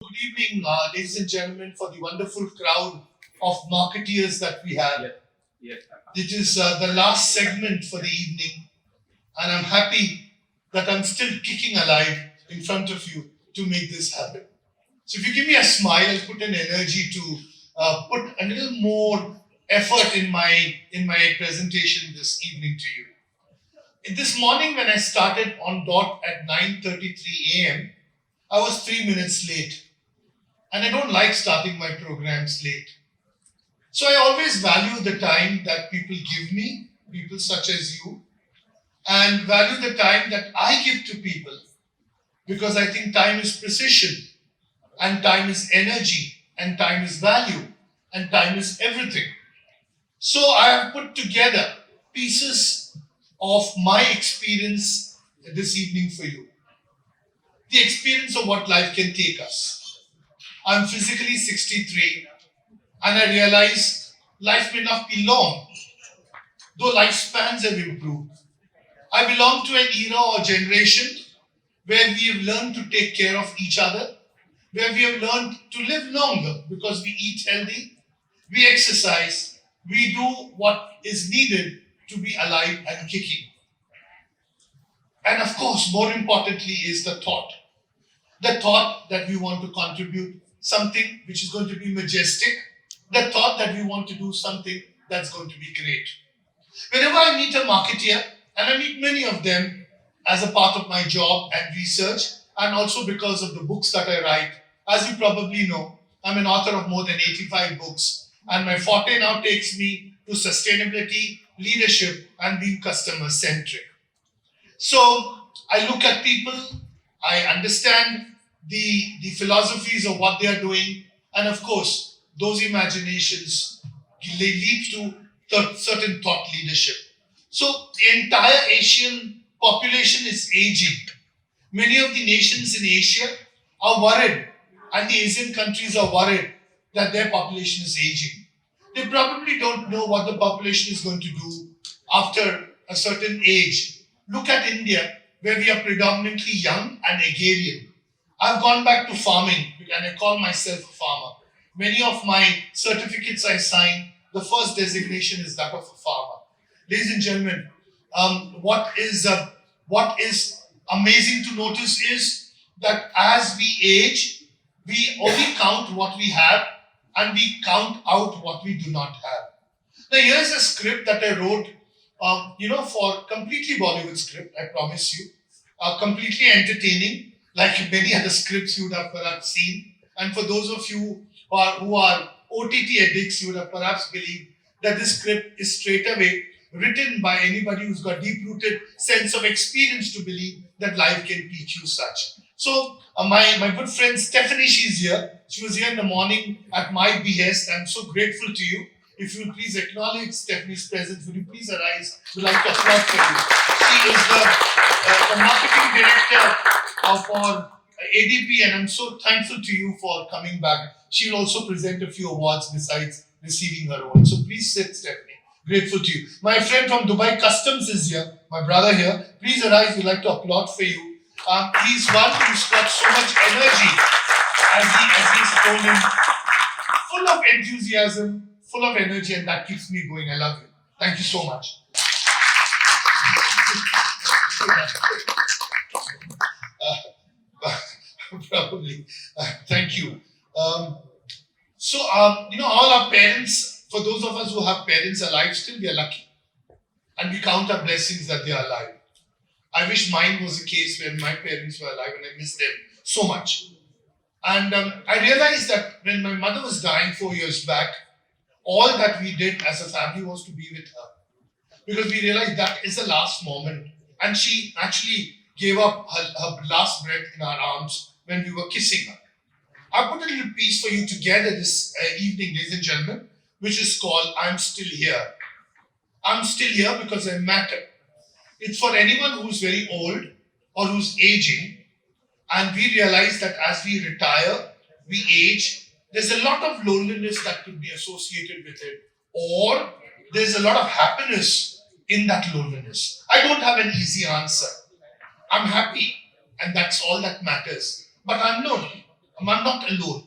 Good evening, ladies and gentlemen, for the wonderful crowd of marketeers that we have. It is the last segment for the evening, and I'm happy that I'm still kicking alive in front of you to make this happen. So, if you give me a smile, I'll put an energy to put a little more effort in my presentation this evening to you. This morning, when I started on dot at 9:33 a.m., I was 3 minutes late. And I don't like starting my programs late. So I always value the time that people give me, people such as you, and value the time that I give to people because I think time is precision, and time is energy, and time is value, and time is everything. So I have put together pieces of my experience this evening for you. The experience of what life can take us. I'm physically 63 and I realize life may not be long, though lifespans have improved. I belong to an era or generation where we have learned to take care of each other, where we have learned to live longer because we eat healthy, we exercise, we do what is needed to be alive and kicking. And of course, more importantly, is the thought. The thought that we want to contribute something which is going to be majestic, the thought that we want to do something that's going to be great. Whenever I meet a marketeer, and I meet many of them as a part of my job and research, and also because of the books that I write, as you probably know, I'm an author of more than 85 books, and my forte now takes me to sustainability, leadership, and being customer centric. So I look at people, I understand the philosophies of what they are doing, and of course, those imaginations lead to certain thought leadership. So the entire Asian population is aging. Many of the nations in Asia are worried, and the Asian countries are worried that their population is aging. They probably don't know what the population is going to do after a certain age. Look at India, where we are predominantly young and agrarian. I've gone back to farming and I call myself a farmer. Many of my certificates I sign, the first designation is that of a farmer. Ladies and gentlemen, what is amazing to notice is that as we age, we only count what we have and we count out what we do not have. Now here's a script that I wrote, for completely Bollywood script, I promise you, completely entertaining, like many other scripts you would have perhaps seen. And for those of you who are OTT addicts, you would have perhaps believed that this script is straight away written by anybody who's got deep-rooted sense of experience to believe that life can teach you such. So my good friend Stephanie, she's here. She was here in the morning at my behest. I'm so grateful to you. If you will please acknowledge Stephanie's presence, would you please arise? We'd like to applaud for you. She is the marketing director for ADP, and I'm so thankful to you for coming back. She'll also present a few awards besides receiving her own. So please sit, Stephanie. Grateful to you. My friend from Dubai Customs is here, my brother here. Please arise, we'd like to applaud for you. He's one who's got so much energy as he's told him, full of enthusiasm, full of energy, and that keeps me going. I love you. Thank you so much. Probably. Thank you. All our parents, for those of us who have parents alive still, we are lucky. And we count our blessings that they are alive. I wish mine was a case when my parents were alive and I miss them so much. And I realized that when my mother was dying 4 years back, all that we did as a family was to be with her. Because we realized that is the last moment. And she actually gave up her last breath in our arms when we were kissing her. I put a little piece for you together this evening, ladies and gentlemen, which is called I'm Still Here. I'm still here because I matter. It's for anyone who's very old or who's aging, and we realize that as we retire, we age, there's a lot of loneliness that could be associated with it, or there's a lot of happiness in that loneliness. I don't have an easy answer. I'm happy, and that's all that matters. But I'm lonely. I'm not alone.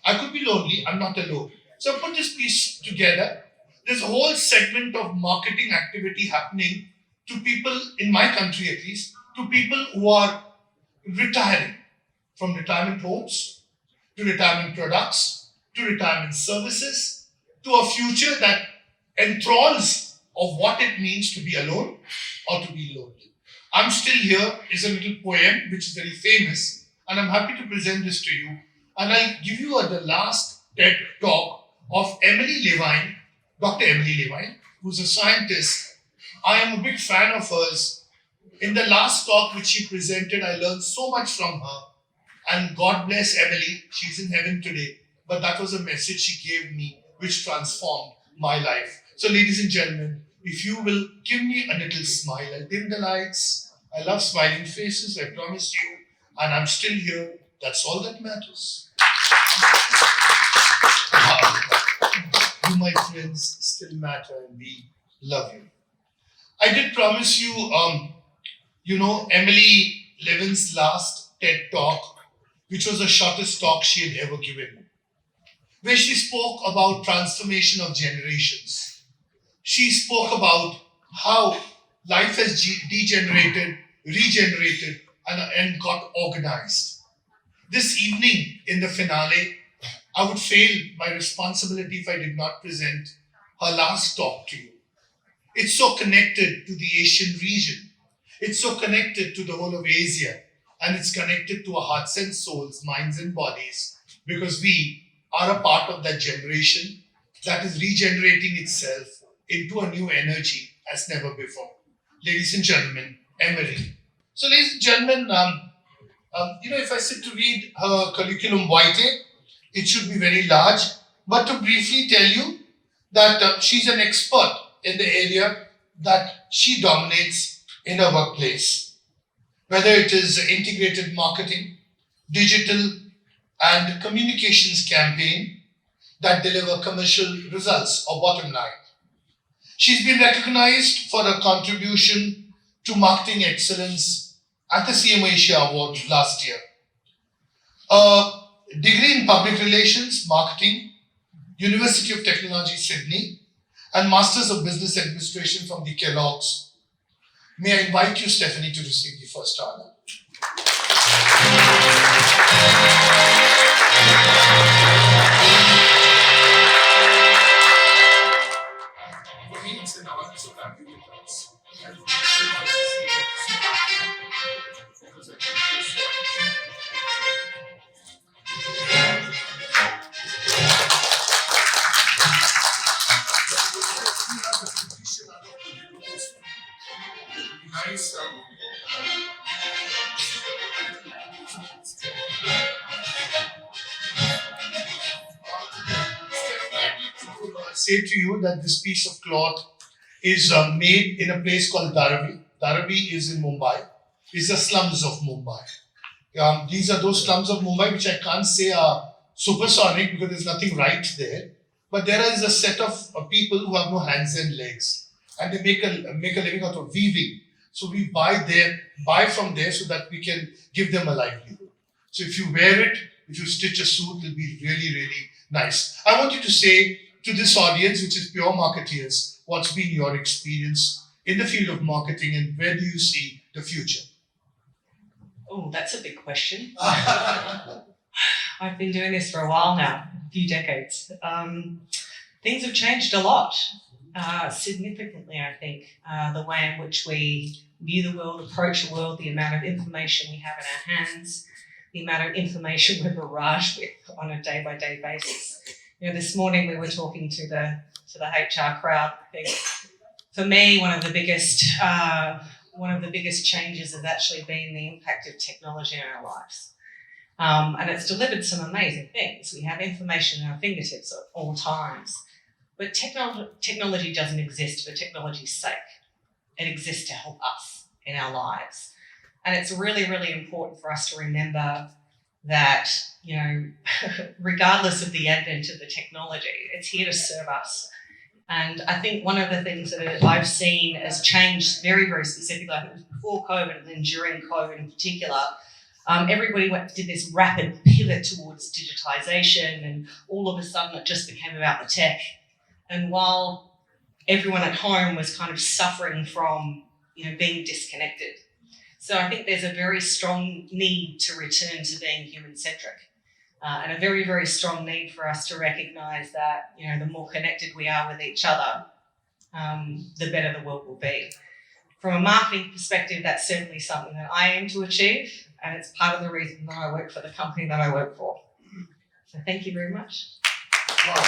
I could be lonely, I'm not alone. So I put this piece together. There's a whole segment of marketing activity happening to people, in my country at least, to people who are retiring from retirement homes, to retirement products, to retirement services, to a future that enthralls of what it means to be alone or to be lonely. I'm Still Here is a little poem which is very famous, and I'm happy to present this to you. And I'll give you the last TED talk of Emily Levine, Dr. Emily Levine, who's a scientist. I am a big fan of hers. In the last talk which she presented, I learned so much from her. And God bless Emily, she's in heaven today. But that was a message she gave me which transformed my life. So, ladies and gentlemen, if you will give me a little smile, I'll dim the lights. I love smiling faces, I promise you. And I'm still here. That's all that matters. You, my friends, still matter, and we love you. I did promise you, Emily Levin's last TED talk, which was the shortest talk she had ever given, where she spoke about transformation of generations. She spoke about how life has degenerated, regenerated, and got organized. This evening in the finale, I would fail my responsibility if I did not present her last talk to you. It's so connected to the Asian region. It's so connected to the whole of Asia. And it's connected to our hearts and souls, minds and bodies, because we are a part of that generation that is regenerating itself into a new energy as never before. Ladies and gentlemen, Emily. So, ladies and gentlemen, if I sit to read her curriculum vitae, it should be very large. But to briefly tell you that she's an expert in the area that she dominates in her workplace, whether it is integrated marketing, digital and communications campaign that deliver commercial results or bottom line. She's been recognized for her contribution to marketing excellence at the CMO Asia Awards last year. A degree in public relations, marketing, University of Technology, Sydney, and Masters of Business Administration from the Kellogg's. May I invite you, Stephanie, to receive the first honor. For me, it's an honor to have you with us. Nice. Say to you that this piece of cloth is made in a place called Dharavi. Dharavi is in Mumbai. It's the slums of Mumbai. These are those slums of Mumbai which I can't say are supersonic because there's nothing right there. But there is a set of people who have no hands and legs, and they make a living out of weaving. So we buy from there so that we can give them a livelihood. So if you wear it, if you stitch a suit, it'll be really, really nice. I want you to say to this audience, which is pure marketeers, what's been your experience in the field of marketing and where do you see the future? Oh, that's a big question. I've been doing this for a while now, a few decades. Things have changed a lot, significantly, I think. The way in which we view the world, approach the world, the amount of information we have in our hands, the amount of information we're barraged with on a day-by-day basis. This morning we were talking to the HR crowd. I think for me, one of the biggest changes has actually been the impact of technology in our lives. And it's delivered some amazing things. We have information at our fingertips at all times. But technology doesn't exist for technology's sake. It exists to help us in our lives. And it's really, really important for us to remember that, regardless of the advent of the technology, it's here to serve us. And I think one of the things that I've seen has changed very, very specifically, I think it was before COVID and then during COVID in particular, Everybody did this rapid pivot towards digitization, and all of a sudden it just became about the tech. And while everyone at home was kind of suffering from, being disconnected. So I think there's a very strong need to return to being human-centric, and a very, very strong need for us to recognise that, the more connected we are with each other, the better the world will be. From a marketing perspective, that's certainly something that I aim to achieve, and it's part of the reason that I work for the company that I work for. So thank you very much. Wow.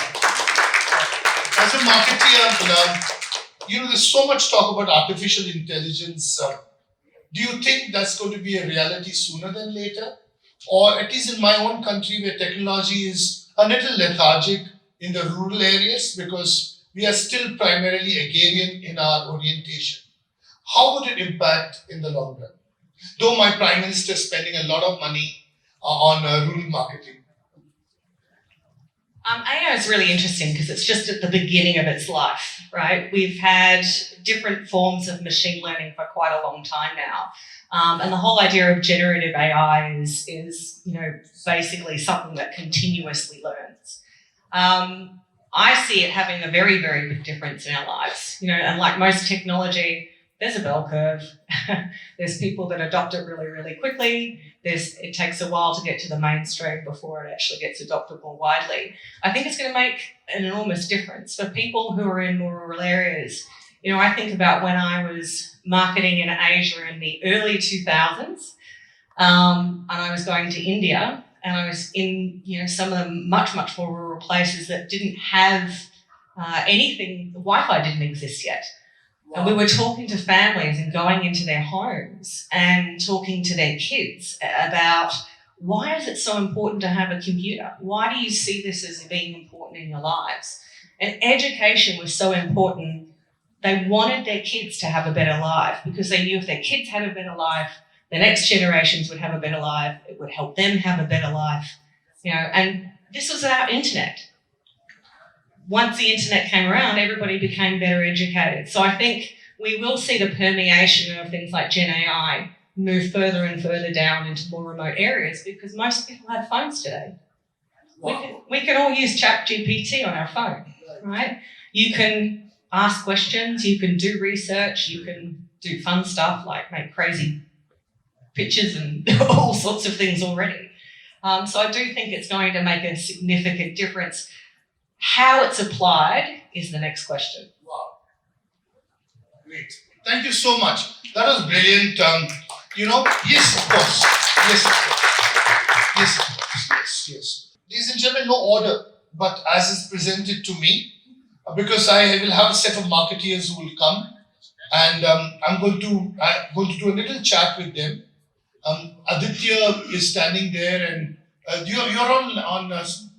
As a marketer, there's so much talk about artificial intelligence. Do you think that's going to be a reality sooner than later? Or at least in my own country, where technology is a little lethargic in the rural areas because we are still primarily agrarian in our orientation. How would it impact in the long run? Though my Prime Minister is spending a lot of money on rural marketing. AI is really interesting because it's just at the beginning of its life, right? We've had different forms of machine learning for quite a long time now. And the whole idea of generative AI is basically something that continuously learns. I see it having a very, very big difference in our lives. And like most technology, there's a bell curve. There's people that adopt it really, really quickly. It takes a while to get to the mainstream before it actually gets adopted more widely. I think it's going to make an enormous difference for people who are in more rural areas. I think about when I was marketing in Asia in the early 2000s, and I was going to India, and I was in some of the much, much more rural places that didn't have anything. Wi-Fi didn't exist yet. Wow. And we were talking to families and going into their homes and talking to their kids about, why is it so important to have a computer? Why do you see this as being important in your lives? And education was so important. They wanted their kids to have a better life because they knew if their kids had a better life, the next generations would have a better life. It would help them have a better life. And this was our internet. Once the internet came around, everybody became better educated. So I think we will see the permeation of things like Gen AI move further and further down into more remote areas because most people have phones today. Wow. We can all use ChatGPT on our phone, right? You can ask questions, you can do research, you can do fun stuff like make crazy pictures and all sorts of things already. So I do think it's going to make a significant difference. How it's applied is the next question. Wow. Great. Thank you so much. That was brilliant. Yes, of course. Yes, of course. Yes, of course. Yes. Ladies and gentlemen, no order, but as is presented to me, because I will have a set of marketeers who will come, and I'm going to do a little chat with them. Aditya is standing there, and you're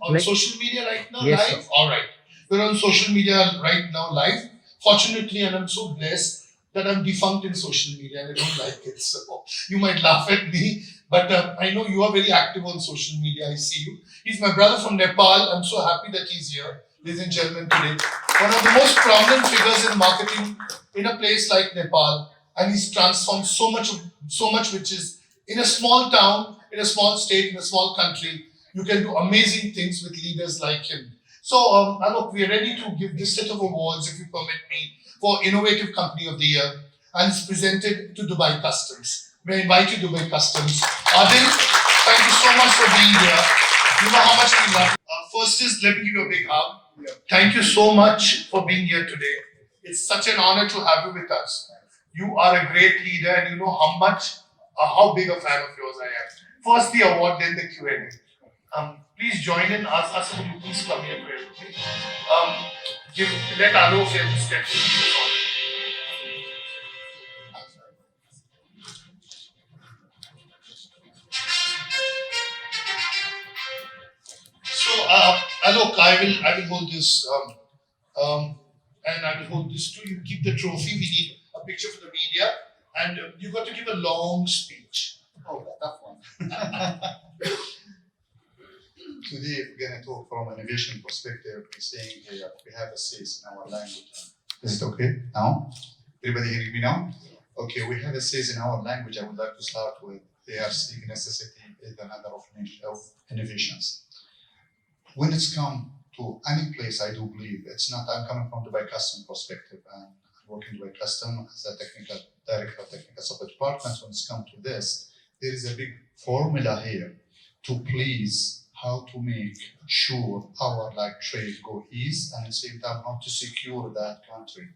on social media right now, yes, live? All right. We're on social media right now, live. Fortunately, and I'm so blessed that I'm defunct in social media and I don't like it. So you might laugh at me, but I know you are very active on social media. I see you. He's my brother from Nepal. I'm so happy that he's here, ladies and gentlemen, today. One of the most prominent figures in marketing in a place like Nepal, and he's transformed so much, which is in a small town, in a small state, in a small country. You can do amazing things with leaders like him. So, Alok, we are ready to give this set of awards, if you permit me, for Innovative Company of the Year, and it's presented to Dubai Customs. May I invite you, Dubai Customs. Adil, thank you so much for being here. You know how much we love you. First is, let me give you a big hug. Yeah. Thank you so much for being here today. It's such an honor to have you with us. You are a great leader, and you know how big a fan of yours I am. First the award, then the Q&A. Please join in. Asa, will you please come here quickly? Let Alok step to the front. So, Alok, I will hold this, and I will hold this too. You keep the trophy. We need a picture for the media, and you got to give a long speech. Oh, tough one. Today, we're going to talk from an innovation perspective. We're saying here we have a says in our language. Is it okay now? Everybody hearing me now? Okay, we have a says in our language. I would like to start with their seeking necessity is another of innovations. When it's come to any place, I do believe it's not. I'm coming from the by custom perspective, and working by custom as a technical director of technical support department. When it's come to this, there is a big formula here to please how to make sure our trade go east, and at the same time how to secure that country.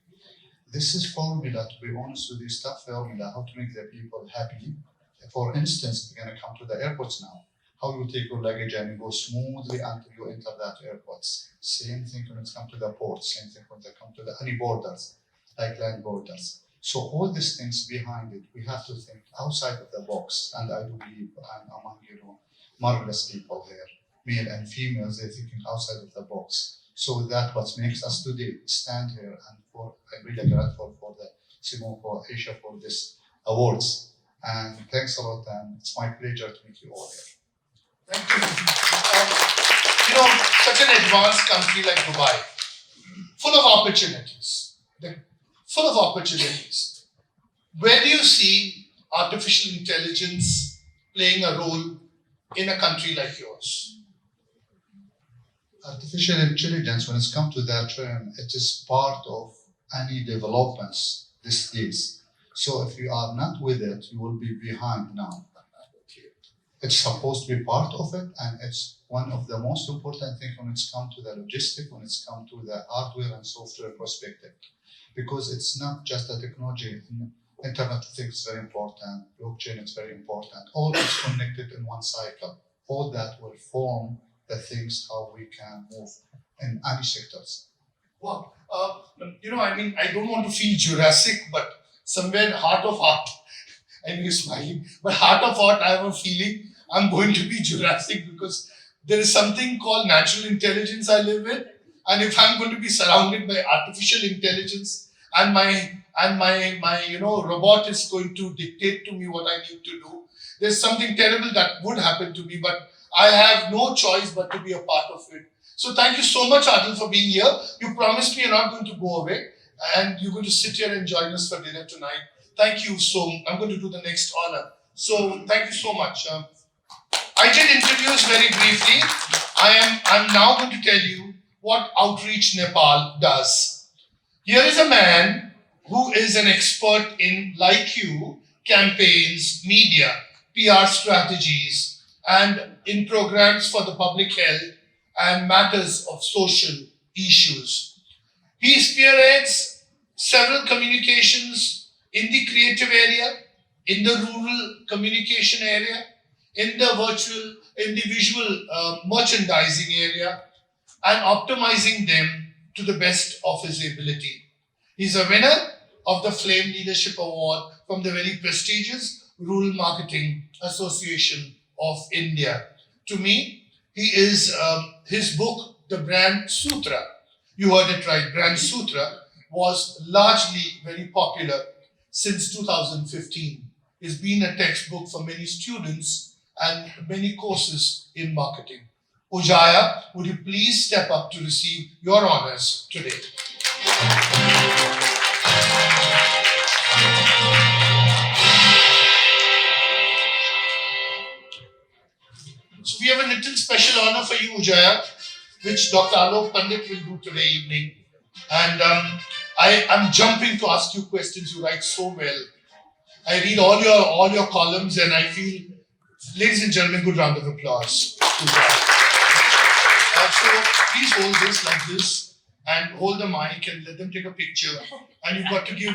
This is formula, to be honest with you, stuff formula, how to make the people happy. For instance, you're gonna come to the airports now. How you take your luggage and you go smoothly until you enter that airport. Same thing when it comes to the ports, same thing when it comes to any borders, like land borders. So all these things behind it, we have to think outside of the box. And I do believe I'm among marvelous people here, male and females, they're thinking outside of the box. So that's what makes us today stand here, and I'm really grateful for the CMO for Asia for this awards. And thanks a lot, and it's my pleasure to meet you all here. Thank you. Such an advanced country like Dubai, full of opportunities. Full of opportunities. Where do you see artificial intelligence playing a role in a country like yours? Artificial intelligence, when it's come to that term, it is part of any developments these days. So if you are not with it, you will be behind now. It's supposed to be part of it, and it's one of the most important things when it's come to the logistic, when it's come to the hardware and software perspective. Because it's not just a technology. Internet of Things is very important, blockchain is very important. All is connected in one cycle. All that will form the things how we can move in any sectors. Wow. I don't want to feel Jurassic, but somewhere heart of heart, and you're smiling, but heart of heart, I have a feeling I'm going to be Jurassic, because there is something called natural intelligence I live with. And if I'm going to be surrounded by artificial intelligence and my robot is going to dictate to me what I need to do, there's something terrible that would happen to me, but I have no choice but to be a part of it. So thank you so much, Adil, for being here. You promised me you're not going to go away, and you're going to sit here and join us for dinner tonight. Thank you. So I'm going to do the next honor. So thank you so much. I did introduce very briefly. I'm now going to tell you what Outreach Nepal does. Here is a man who is an expert in, like you, campaigns, media, PR strategies, and in programs for the public health and matters of social issues. He spearheads several communications in the creative area, in the rural communication area, in the visual merchandising area, and optimizing them to the best of his ability. He's a winner of the Flame Leadership Award from the very prestigious Rural Marketing Association of India. To me, he is his book, The Brand Sutra. You heard it right, Brand Sutra was largely very popular since 2015. It's been a textbook for many students and many courses in marketing. Ujaya, would you please step up to receive your honors today? So we have a little special honor for you, Ujaya, which Dr. Alok Pandit will do today evening. And I'm jumping to ask you questions. You write so well. I read all your columns, and I feel, ladies and gentlemen, good round of applause. So please hold this like this, and hold the mic and let them take a picture. And you've got to give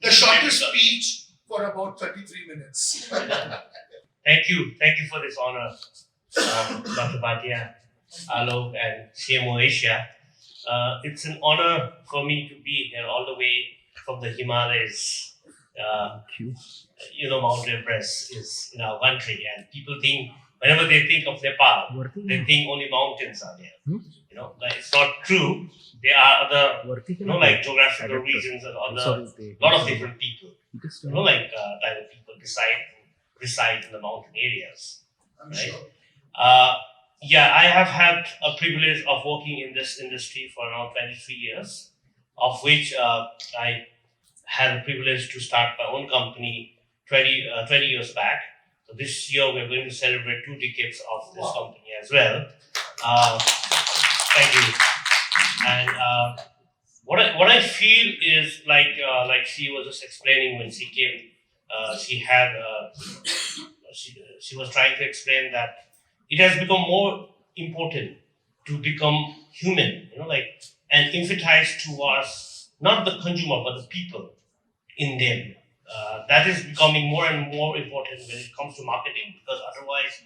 the shortest speech for about 33 minutes. Thank you for this honor, Dr. Bhatia, Alok, and CMO Asia. It's an honor for me to be here all the way from the Himalayas. Mount Everest is in our country, and people think, whenever they think of Nepal, they think only mountains are there. It's not true. There are other, geographical regions and other, lot of different people. Type of people reside in the mountain areas. I'm right? sure. I have had a privilege of working in this industry for around 23 years, of which I had the privilege to start my own company 20 years back. So this year we're going to celebrate 2 decades of this company as well. Thank you. And what I feel is like she was just explaining when she came, she was trying to explain that it has become more important to become human, and emphasize towards not the consumer but the people in them. That is becoming more and more important when it comes to marketing, because otherwise,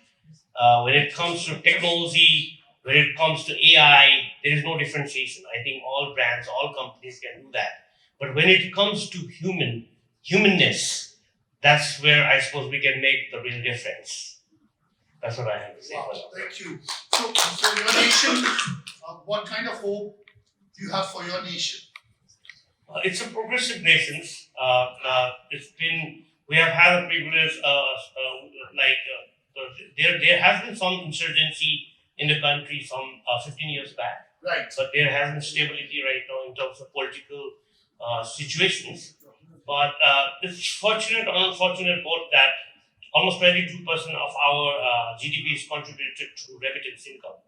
when it comes to technology, when it comes to AI, there is no differentiation. I think all brands, all companies can do that. But when it comes to humanness, that's where I suppose we can make the real difference. That's what I have to say. Wow, thank you. So your nation, what kind of hope do you have for your nation? It's a progressive nation. We have had a privilege, there has been some insurgency in the country some 15 years back. Right. But there has been stability right now in terms of political situations. But it's fortunate or unfortunate both that almost 22% of our GDP is contributed to remittance income.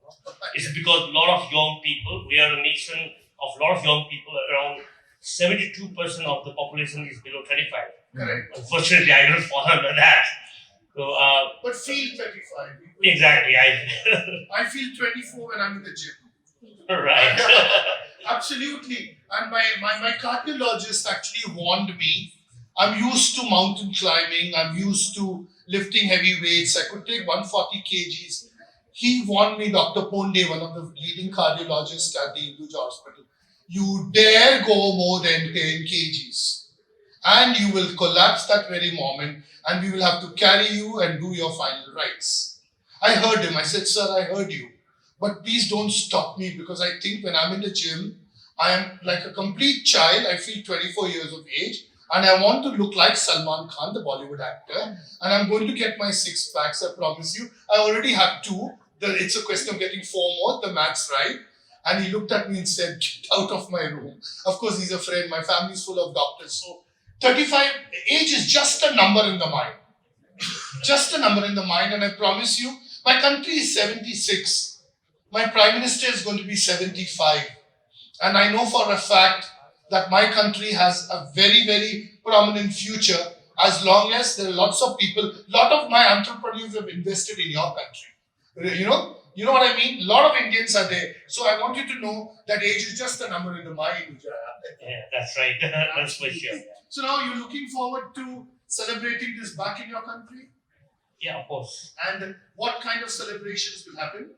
It's because a lot of young people, we are a nation of a lot of young people, around 72% of the population is below 35. Correct. Unfortunately, I don't fall under that. So, but feel 35. Exactly. I feel 24 when I'm in the gym. Right. Absolutely. And my cardiologist actually warned me. I'm used to mountain climbing. I'm used to lifting heavy weights. I could take 140 kgs. He warned me, Dr. Ponde, one of the leading cardiologists at the Hinduja Hospital, you dare go more than 10 kgs and you will collapse that very moment and we will have to carry you and do your final rites. I heard him. I said, sir, I heard you. But please don't stop me, because I think when I'm in the gym, I am like a complete child. I feel 24 years of age and I want to look like Salman Khan, the Bollywood actor. And I'm going to get my 6 packs, I promise you. I already have 2. It's a question of getting 4 more, the math's right. And he looked at me and said, get out of my room. Of course, he's a friend. My family's full of doctors. So 35, age is just a number in the mind. Just a number in the mind. And I promise you, my country is 76. My Prime Minister is going to be 75. And I know for a fact that my country has a very, very prominent future as long as there are lots of people, a lot of my entrepreneurs have invested in your country. You know what I mean? A lot of Indians are there. So I want you to know that age is just a number in the mind. Yeah, that's right. That's for sure. So now you're looking forward to celebrating this back in your country? Yeah, of course. And what kind of celebrations will happen?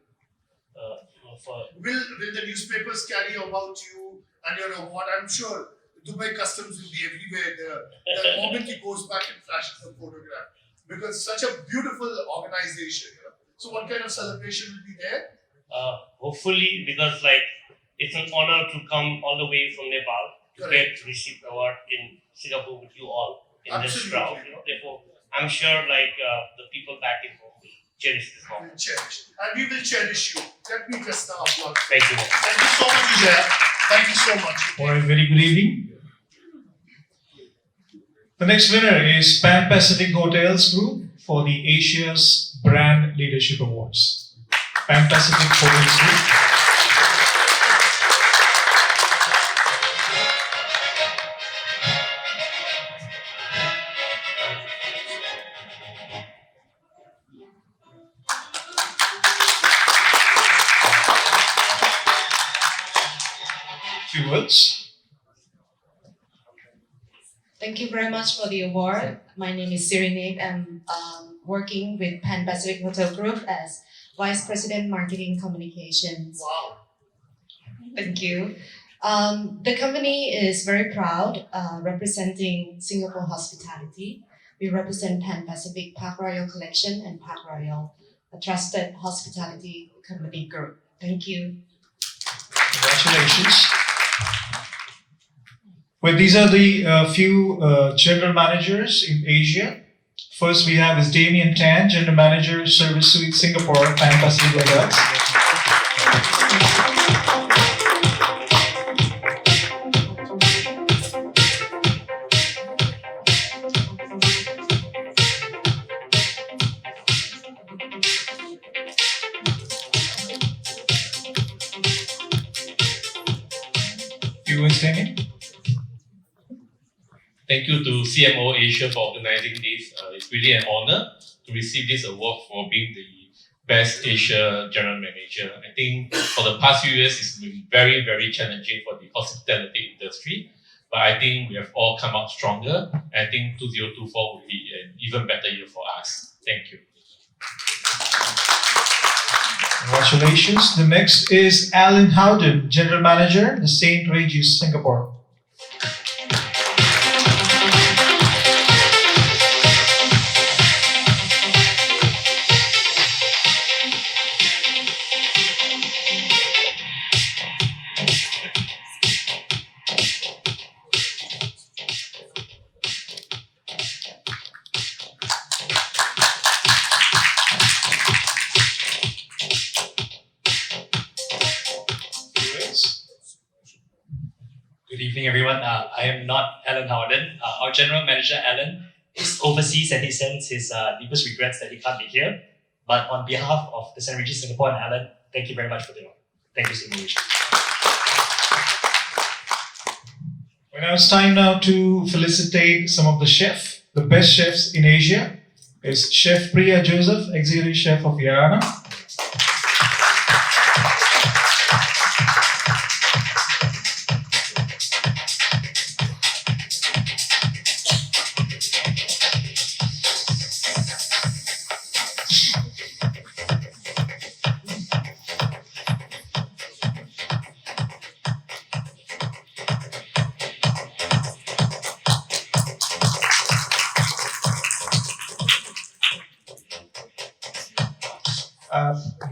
Will the newspapers carry about you and your award? I'm sure Dubai Customs will be everywhere. The moment he goes back and flashes the photograph. Because such a beautiful organization. So what kind of celebration will be there? Hopefully, because it's an honor to come all the way from Nepal to get to receive the award in Singapore with you all in this crowd. Therefore, I'm sure the people back in home will cherish this moment. We'll cherish. And we will cherish you. Let me just now applaud. Thank you. Thank you so much, Vijaya. Thank you so much. All right, very good evening. The next winner is Pan Pacific Hotels Group for the Asia's Brand Leadership Awards. Pan Pacific Hotels Group. Few words. Thank you very much for the award. My name is Sirinate. I'm working with Pan Pacific Hotel Group as Vice President Marketing Communications. Wow. Thank you. The company is very proud representing Singapore hospitality. We represent Pan Pacific Park Royal Collection and Park Royal, a trusted hospitality company group. Thank you. Congratulations. Well, these are the few general managers in Asia. First, we have is Damien Tan, General Manager, Service Suite Singapore, Pan Pacific Hotels. few words, Damien. Thank you to CMO Asia for organizing this. It's really an honor to receive this award for being the Best Asia General Manager. I think for the past few years, it's been very, very challenging for the hospitality industry. But I think we have all come out stronger. And I think 2024 will be an even better year for us. Thank you. Congratulations. The next is Alan Howden, General Manager, the St. Regis, Singapore. Good evening, everyone. I am not Alan Howden. Our General Manager, Alan, is overseas and he sends his deepest regrets that he can't be here. But on behalf of the St. Regis Singapore and Alan, thank you very much for the honor. Thank you, CMO. Well, now it's time now to felicitate some of the chefs, the best chefs in Asia. It's Chef Priya Joseph, Executive Chef of Yarana.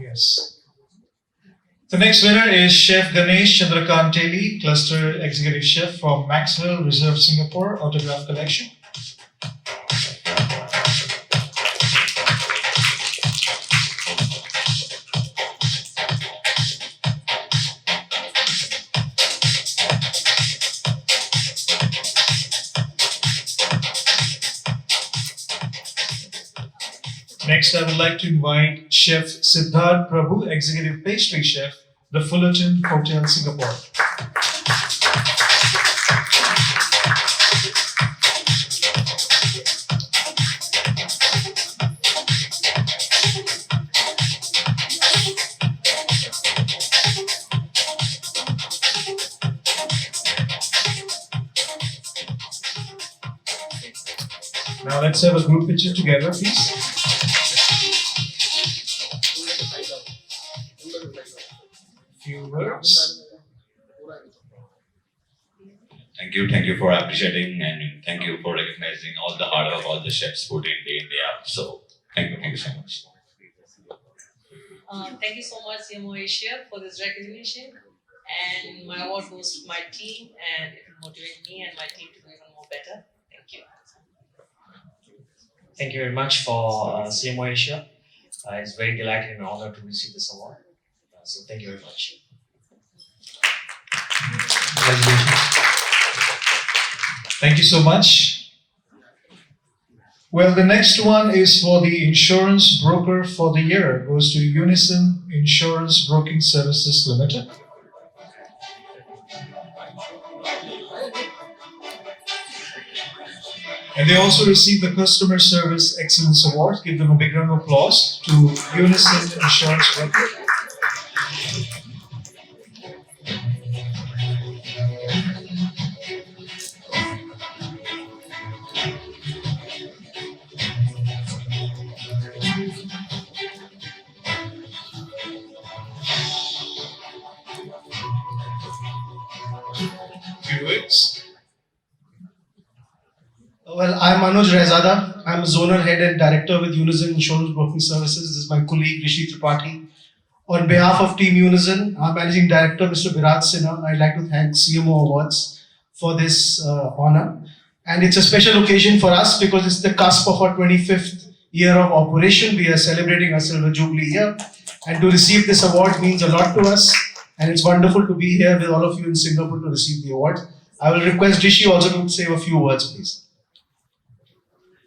Yes. The next winner is Chef Ganesh Chandrakanteli, Cluster Executive Chef from Maxwell Reserve Singapore Autograph Collection. Next, I would like to invite Chef Siddharth Prabhu, Executive Pastry Chef, the Fullerton Hotel, Singapore. Now let's have a group picture together, please. Few words. Thank you for appreciating and thank you for recognizing all the hard work all the chefs put in day in day out. So thank you so much. Thank you so much, CMO Asia, for this recognition. And my award goes to my team, and it will motivate me and my team to do even more better. Thank you. Thank you very much for CMO Asia. It's very delighted and an honor to receive this award. So thank you very much. Congratulations. Thank you so much. Well, the next one is for the Insurance Broker for the Year. It goes to Unison Insurance Broking Services Limited. And they also received the Customer Service Excellence Award. Give them a big round of applause to Unison Insurance Broker. Few words. Well, I'm Manoj Rezada. I'm a Zonal Head and Director with Unison Insurance Broking Services. This is my colleague Rishi Tripathi. On behalf of Team Unison, our Managing Director, Mr. Virat Sinha, I'd like to thank CMO Awards for this honor. And it's a special occasion for us because it's the cusp of our 25th year of operation. We are celebrating our Silver Jubilee year. And to receive this award means a lot to us. And it's wonderful to be here with all of you in Singapore to receive the award. I will request Rishi also to say a few words, please.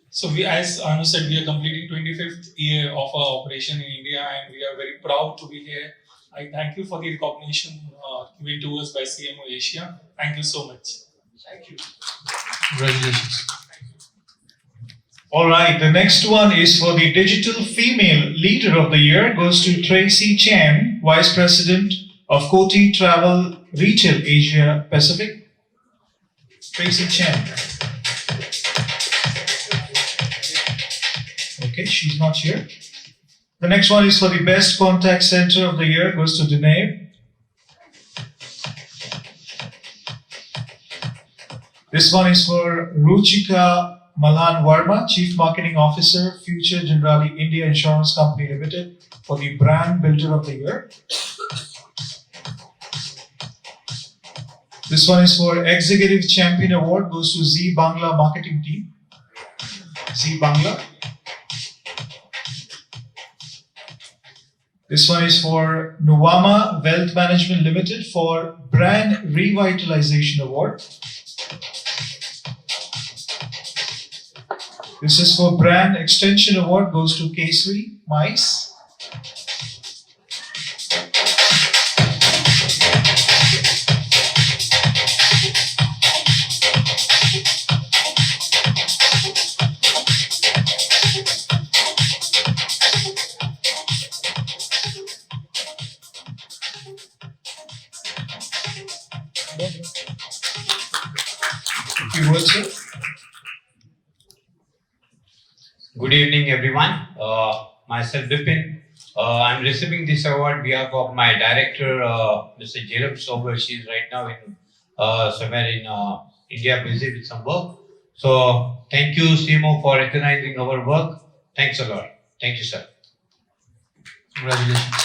So we, as Anu said, we are completing 25th year of our operation in India, and we are very proud to be here I thank you for the recognition given to us by CMO Asia. Thank you so much. Thank you. Congratulations. All right, the next one is for the Digital Female Leader of the Year, goes to Tracy Chen, Vice President of Coty Travel Retail Asia Pacific. Tracy Chen. Okay, she's not here. The next one is for the Best Contact Center of the Year, goes to Dinev. This one is for Ruchika Malan Verma, Chief Marketing Officer, Future Generali India Insurance Company Limited, for the Brand Builder of the Year. This one is for Executive Champion Award, goes to Z Bangla Marketing Team. Z Bangla. This one is for Nuwama Wealth Management Limited for Brand Revitalization Award. This is for Brand Extension Award, goes to Kesri Mice. Few words, sir. Good evening, everyone. Myself, Vipin. I'm receiving this award on behalf of my director, Mr. Jerome Sober. She's right now in somewhere in India, busy with some work. So, thank you, CMO, for recognizing our work. Thanks a lot. Thank you, sir. Congratulations.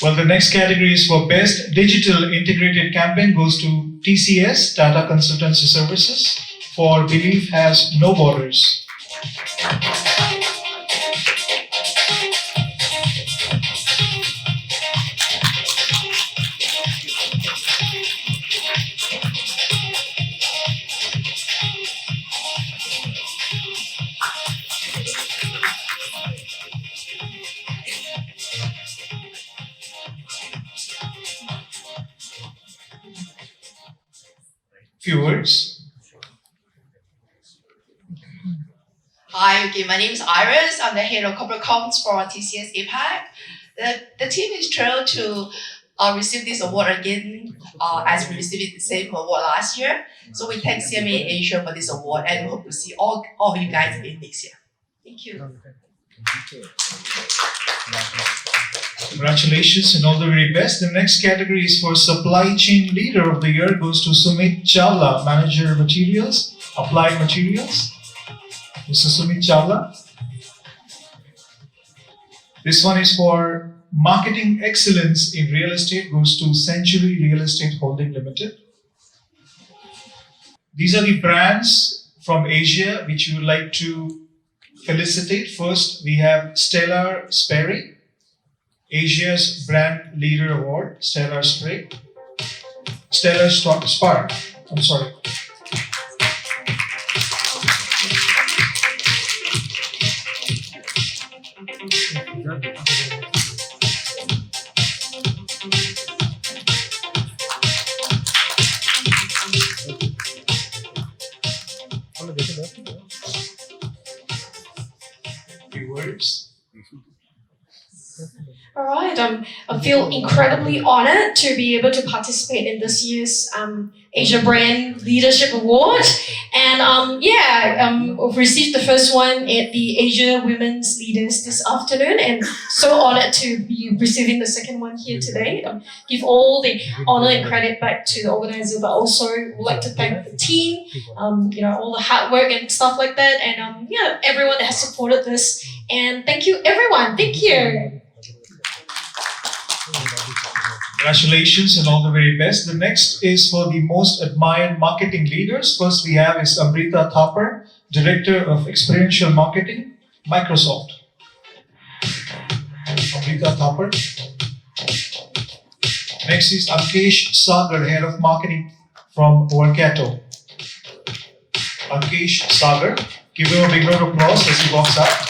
Well, the next category is for Best Digital Integrated Campaign, goes to TCS, Tata Consultancy Services, for Belief Has No Borders. Few words. Hi, okay, my name is Iris. I'm the head of corporate comms for TCS APAC. The team is thrilled to receive this award again as we received the same award last year. So we thank CMA Asia for this award and hope to see all of you guys in next year. Thank you. Congratulations and all the very best. The next category is for Supply Chain Leader of the Year, goes to Sumit Chawla, Manager Materials, Applied Materials. Mr. Sumit Chawla. This one is for Marketing Excellence in Real Estate, goes to Century Real Estate Holding Limited. These are the brands from Asia which we would like to felicitate. First, we have Stellar Sperry, Asia's Brand Leader Award, Stellar Spark. I'm sorry. Few words. All right, I feel incredibly honored to be able to participate in this year's Asia Brand Leadership Award. And we've received the first one at the Asia Women's Leaders this afternoon, and so honored to be receiving the second one here today. Give all the honor and credit back to the organizer, but also would like to thank the team, all the hard work and stuff like that, and everyone that has supported this. And thank you, everyone. Thank you. Congratulations and all the very best. The next is for the Most Admired Marketing Leaders. First we have is Amrita Thapar, Director of Experiential Marketing, Microsoft. Amrita Thapar. Next is Ankesh Sagar, Head of Marketing from Workato. Ankesh Sagar. Give him a big round of applause as he walks out.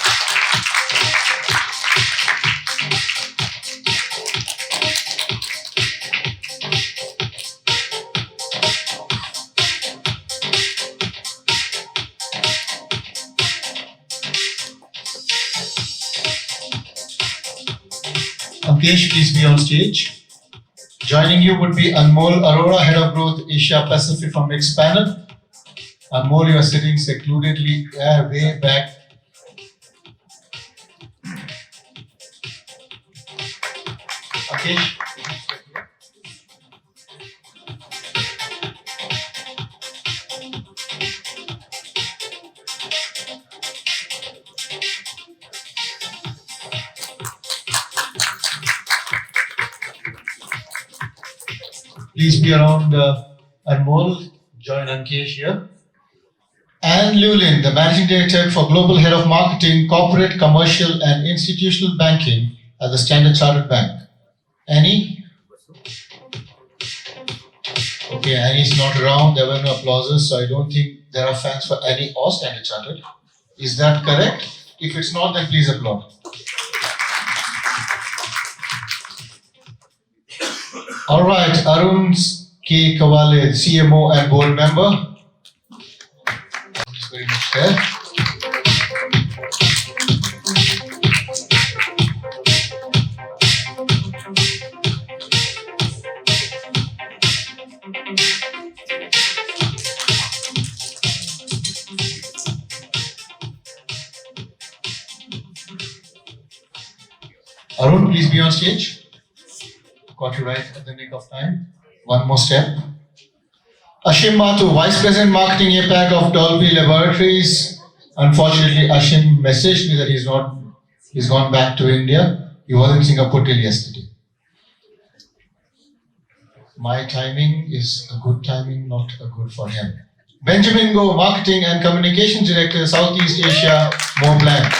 Ankesh, please be on stage. Joining you would be Anmol Arora, Head of Growth Asia Pacific from next panel. Anmol, you are sitting secludedly way back. Ankesh. Please be around Anmol, join Ankesh here. And Llewellyn, the Managing Director for Global Head of Marketing, Corporate, Commercial and Institutional Banking at the Standard Chartered Bank. Annie? Okay, Annie's not around, there were no applauses, so I don't think there are fans for Annie or Standard Chartered. Is that correct? If it's not, then please applaud. All right, Arun K. Kawale, CMO and board member. Thanks very much there. Arun, please be on stage. Got you right at the nick of time. One more step. Ashim Mathu, Vice President Marketing APAC of Dolby Laboratories. Unfortunately, Ashim messaged me that he's gone back to India. He was in Singapore till yesterday. My timing is a good timing, not a good for him. Benjamin Go, Marketing and Communications Director, Southeast Asia, Mont Blanc.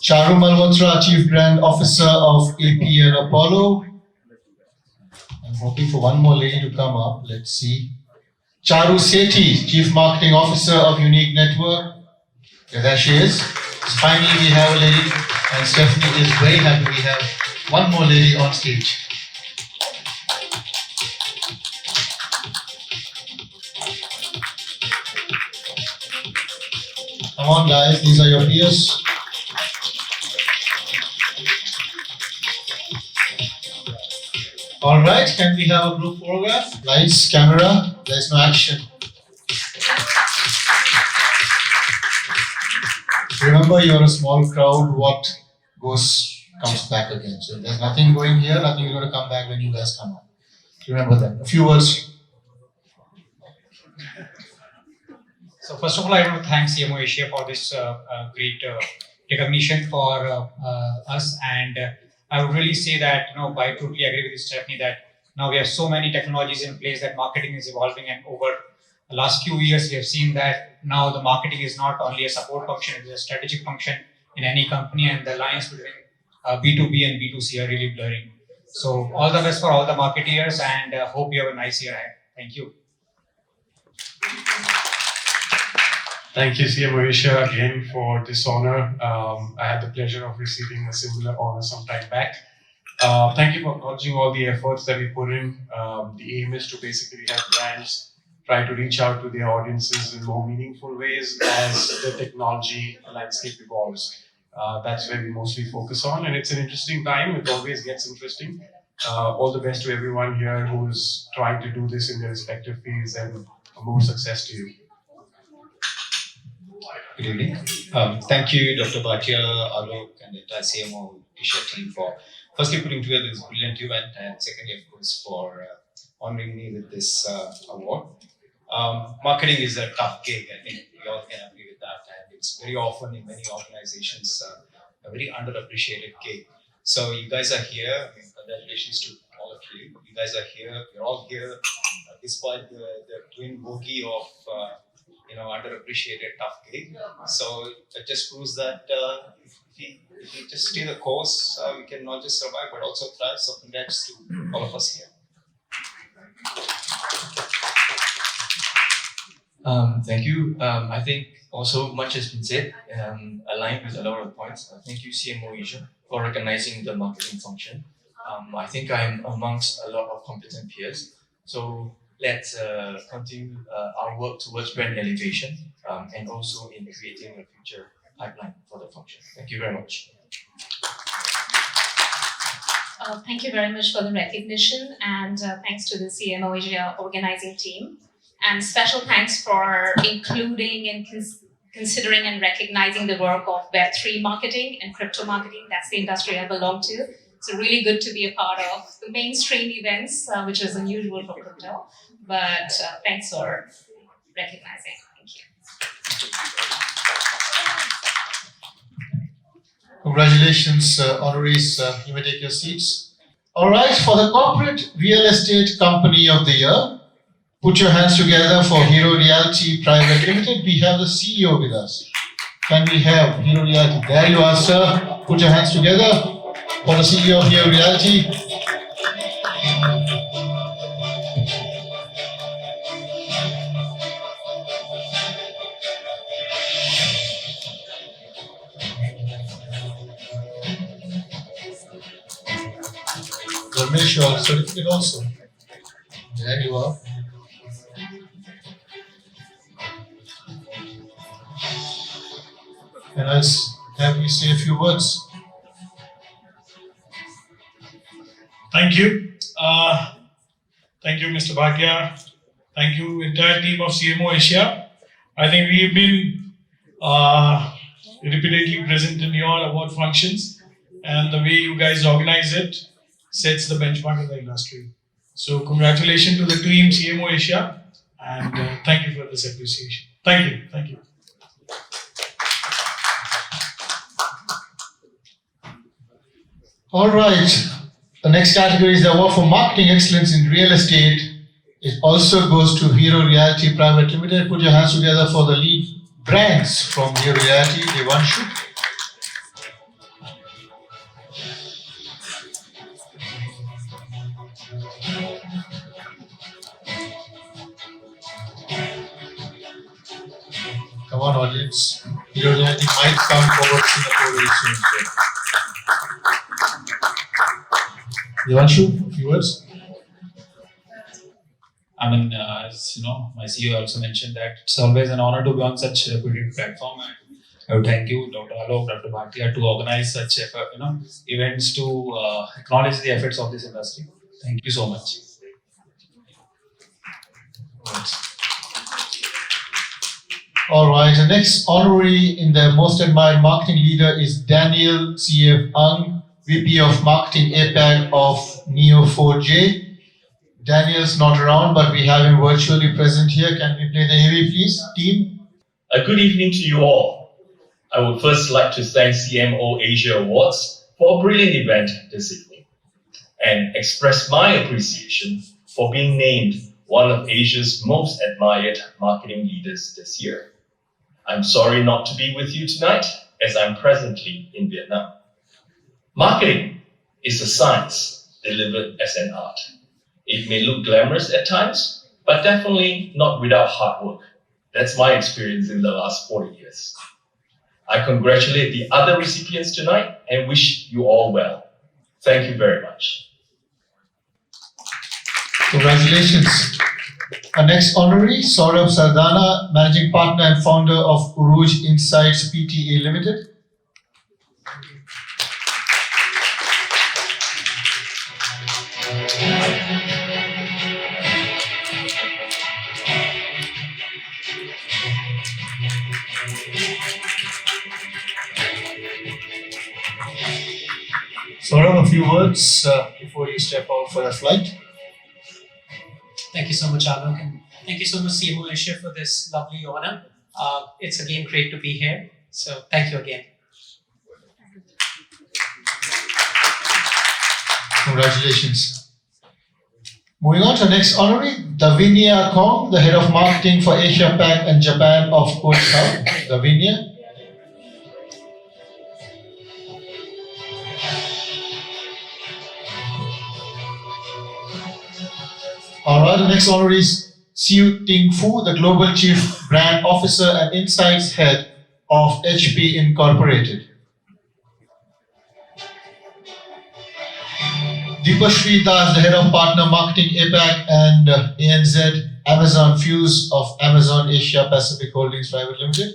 Charu Malhotra, Chief Brand Officer of APL Apollo. I'm hoping for one more lady to come up. Let's see. Charu Sethi, Chief Marketing Officer of Unique Network. Yeah, there she is. Finally, we have a lady, and Stephanie is very happy we have one more lady on stage. Come on, guys, these are your peers. All right, can we have a group photograph? Lights, camera, there's no action. Remember, you're a small crowd, what goes comes back again. So there's nothing going here, nothing is going to come back when you guys come up. Remember that. A few words. So first of all, I want to thank CMO Asia for this great recognition for us, and I would really say that, I totally agree with Stephanie that now we have so many technologies in place that marketing is evolving, and over the last few years we have seen that now the marketing is not only a support function, it is a strategic function in any company, and the lines between B2B and B2C are really blurring. So all the best for all the marketeers, and hope you have a nice year ahead. Thank you. Thank you, CMO Asia, again for this honor. I had the pleasure of receiving a similar honor some time back. Thank you for acknowledging all the efforts that we put in. The aim is to basically have brands try to reach out to their audiences in more meaningful ways as the technology landscape evolves. That's where we mostly focus on, and it's an interesting time. It always gets interesting. All the best to everyone here who's trying to do this in their respective fields, and more success to you. Good evening. Thank you, Dr. Bhatia, Alok, and the entire CMO Asia team for firstly putting together this brilliant event, and secondly, of course, for honoring me with this award. Marketing is a tough gig. I think we all can agree with that, and it's very often in many organizations a very underappreciated gig. So you guys are here. Congratulations to all of you. You guys are here. You're all here despite the twin bogey of underappreciated tough gig. So that just proves that if we just stay the course, we can not just survive but also thrive. So congrats to all of us here. Thank you. I think also much has been said, aligned with a lot of points. Thank you, CMO Asia, for recognizing the marketing function. I think I'm amongst a lot of competent peers. So let's continue our work towards brand elevation and also in creating a future pipeline for the function. Thank you very much. Thank you very much for the recognition, and thanks to the CMO Asia organizing team. And special thanks for including and considering and recognizing the work of Web3 marketing and crypto marketing. That's the industry I belong to. It's really good to be a part of the mainstream events, which is unusual for crypto. But thanks for recognizing. Thank you. Congratulations, honorees. You may take your seats. All right, for the Corporate Real Estate Company of the Year, put your hands together for Hero Realty Private Limited. We have the CEO with us. Can we have Hero Realty? There you are, sir. Put your hands together for the CEO of Hero Realty. Ramesh, your certificate also. There you are. Can I have you say a few words? Thank you. Thank you, Mr. Bhatia. Thank you, entire team of CMO Asia. I think we've been repeatedly present in your award functions, and the way you guys organize it sets the benchmark in the industry. So congratulations to the team CMO Asia, and thank you for this appreciation. Thank you. Thank you. All right. The next category is the award for marketing excellence in real estate. It also goes to Hero Realty Private Limited. Put your hands together for the lead brands from Hero Realty. Devanshu. Come on, audience. Hero Realty might come forward Singapore very soon. Devanshu, a few words. I mean, as you know, my CEO also mentioned that it's always an honor to be on such a reputed platform. And I would thank you, Dr. Alok, Dr. Bhatia, to organize such events to acknowledge the efforts of this industry. Thank you so much. All right, the next honorary in the Most Admired Marketing Leader is Daniel C.F. Ang, VP of Marketing APAC of Neo4j. Daniel's not around, but we have him virtually present here. Can we play the heavy, please, team? A good evening to you all. I would first like to thank CMO Asia Awards for a brilliant event this evening and express my appreciation for being named one of Asia's most admired marketing leaders this year. I'm sorry not to be with you tonight as I'm presently in Vietnam. Marketing is a science delivered as an art. It may look glamorous at times, but definitely not without hard work. That's my experience in the last 40 years. I congratulate the other recipients tonight and wish you all well. Thank you very much. Congratulations. Our next honorary, Saurabh Sardana, Managing Partner and Founder of Uruj Insights Pte. Limited. Saurabh, a few words before you step out for the flight. Thank you so much, Alok, and thank you so much, CMO Asia, for this lovely honor. It's again great to be here, so thank you again. Congratulations. Moving on to the next honorary, Davinia Kong, the Head of Marketing for Asia Pac and Japan of Coach Health. Davinia. All right, the next honorary is Siu Ting Fu, the Global Chief Brand Officer and Insights Head of HP Incorporated. Deepashri Das, the Head of Partner Marketing APAC and ANZ Amazon Fuse of Amazon Asia Pacific Holdings Private Limited.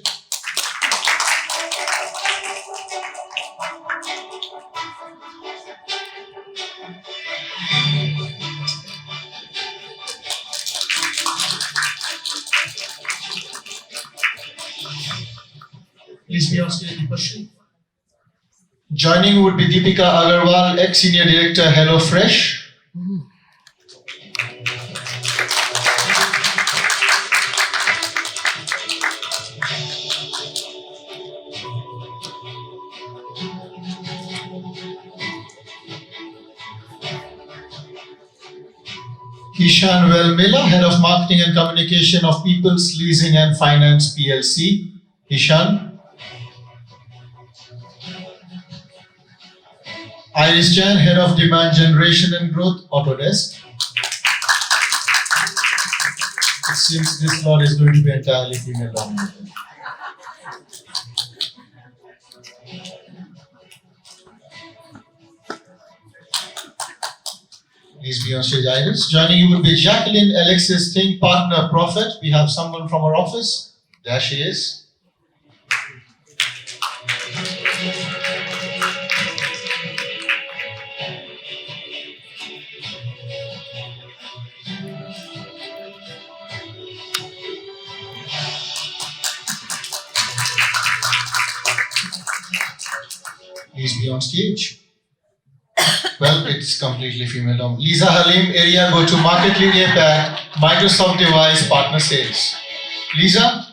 Please be on stage, Deepashri. Joining would be Deepika Agarwal, ex-Senior Director, HelloFresh. Hishan Welmela, Head of Marketing and Communication of People's Leasing and Finance PLC. Hishan. Iris Chan, Head of Demand Generation and Growth, Autodesk. It seems this floor is going to be entirely female dominated. Please be on stage, Iris. Joining you will be Jacqueline Alexis Ting, Partner Prophet. We have someone from our office. There she is. Please be on stage. Well, it's completely female dominated. Lisa Halim, Area Go-to-Market Lead APAC, Microsoft Device Partner Sales. Lisa?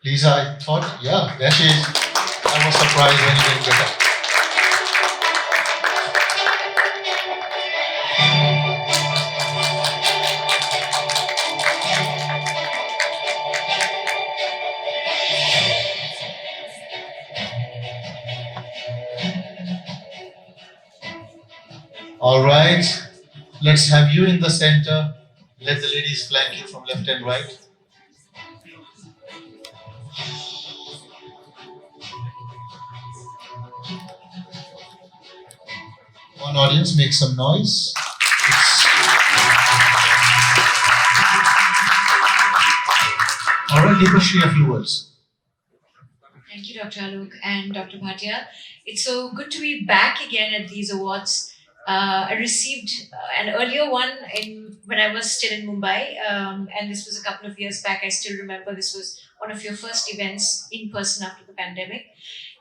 Lisa, I thought, yeah, there she is. I was surprised when you didn't get up. All right, let's have you in the center. Let the ladies flank you from left and right. One audience, make some noise. All right, Deepashri, a few words. Thank you, Dr. Alok and Dr. Bhatia. It's so good to be back again at these awards. I received an earlier one when I was still in Mumbai, and this was a couple of years back. I still remember this was one of your first events in person after the pandemic.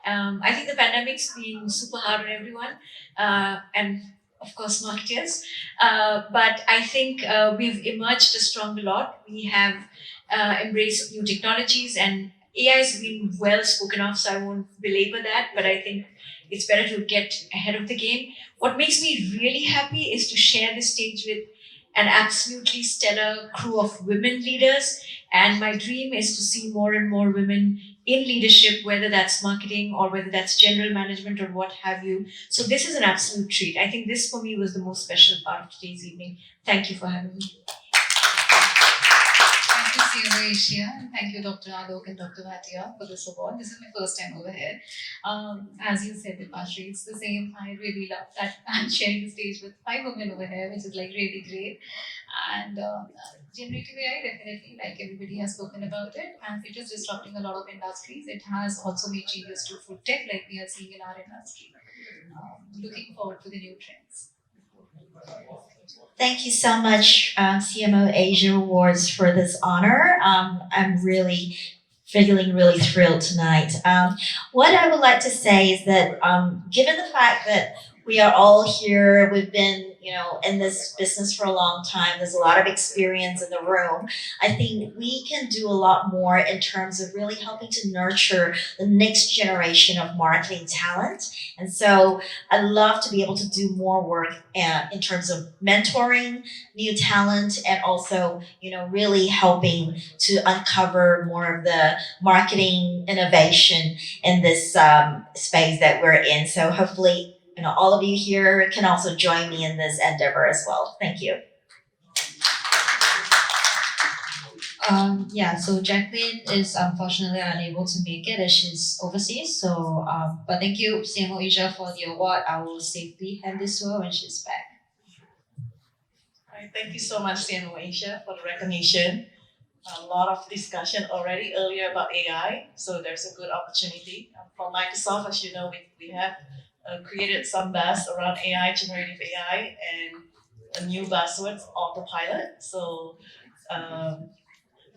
I think the pandemic's been super hard on everyone, and of course marketers. But I think we've emerged a stronger lot. We have embraced new technologies, and AI has been well spoken of, so I won't belabor that, but I think it's better to get ahead of the game. What makes me really happy is to share the stage with an absolutely stellar crew of women leaders. And my dream is to see more and more women in leadership, whether that's marketing or whether that's general management or what have you. So this is an absolute treat. I think this for me was the most special part of today's evening. Thank you for having me. Thank you, CMO Asia, and thank you, Dr. Alok and Dr. Bhatia, for this award. This is my first time over here. As you said, Deepashri, it's the same. I really love that I'm sharing the stage with 5 women over here, which is like really great. And generative AI, definitely, like everybody has spoken about it, and it is disrupting a lot of industries. It has also made changes to food tech, like we are seeing in our industry. Looking forward to the new trends. Thank you so much, CMO Asia Awards, for this honor. I'm really feeling really thrilled tonight. What I would like to say is that given the fact that we are all here, we've been, in this business for a long time, there's a lot of experience in the room. I think we can do a lot more in terms of really helping to nurture the next generation of marketing talent. And so I'd love to be able to do more work in terms of mentoring new talent and also, really helping to uncover more of the marketing innovation in this space that we're in. So hopefully, all of you here can also join me in this endeavor as well. Thank you. So Jacqueline is unfortunately unable to make it as she's overseas. So, but thank you, CMO Asia, for the award. I will safely hand this to her when she's back. Right, thank you so much, CMO Asia, for the recognition. A lot of discussion already earlier about AI, so there's a good opportunity. From Microsoft, as you know, we have created some buzz around AI, generative AI, and a new buzzword, autopilot. So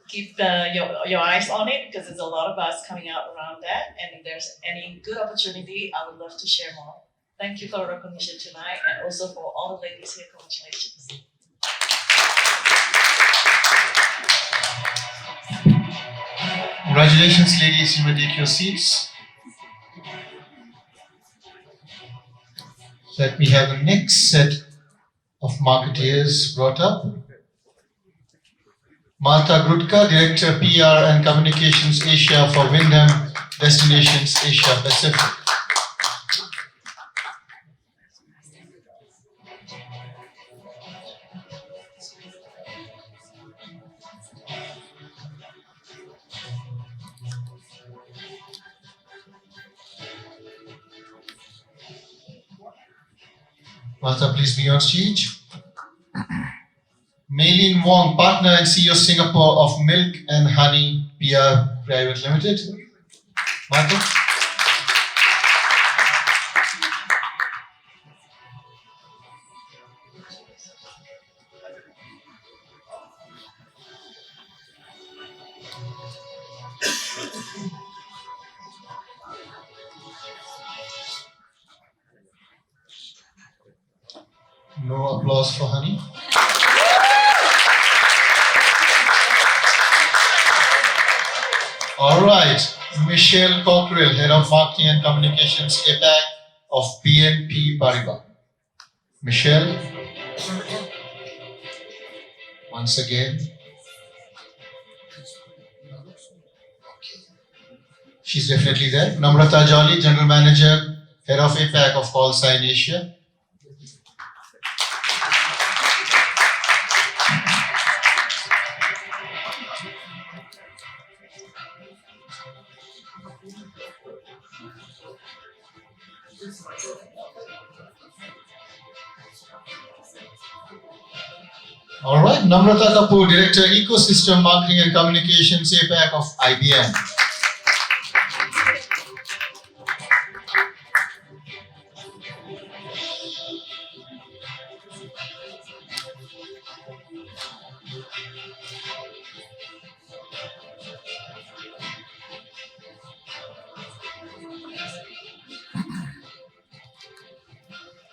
keep your eyes on it because there's a lot of buzz coming out around that. And if there's any good opportunity, I would love to share more. Thank you for the recognition tonight, and also for all the ladies here, congratulations. Congratulations, ladies. You may take your seats. Let me have the next set of marketeers brought up. Martha Grutka, Director PR and Communications Asia for Wyndham Destinations Asia Pacific. Martha, please be on stage. Maylin Wong, Partner and CEO Singapore of Milk and Honey PR Private Limited. Martha. No applause for Honey. All right, Michelle Cockrell, Head of Marketing and Communications APAC of BNP Paribas. Michelle, once again. She's definitely there. Namrata Jolly, General Manager, Head of APAC of Call Sign Asia. All right, Namrata Kapoor, Director, Ecosystem Marketing and Communications APAC of IBM.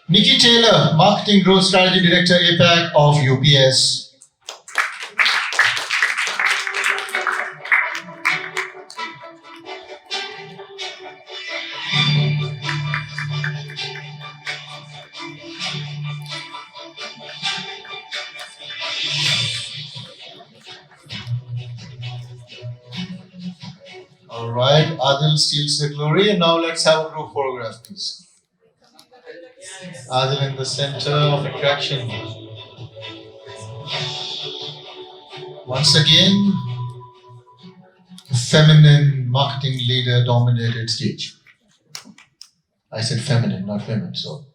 Nikki Taylor, Marketing Growth Strategy Director, APAC of UPS. All right, Adil steals the glory, and now let's have a group photograph, please. Adil in the center of attraction. Once again, feminine marketing leader dominated stage. I said feminine, not women, so.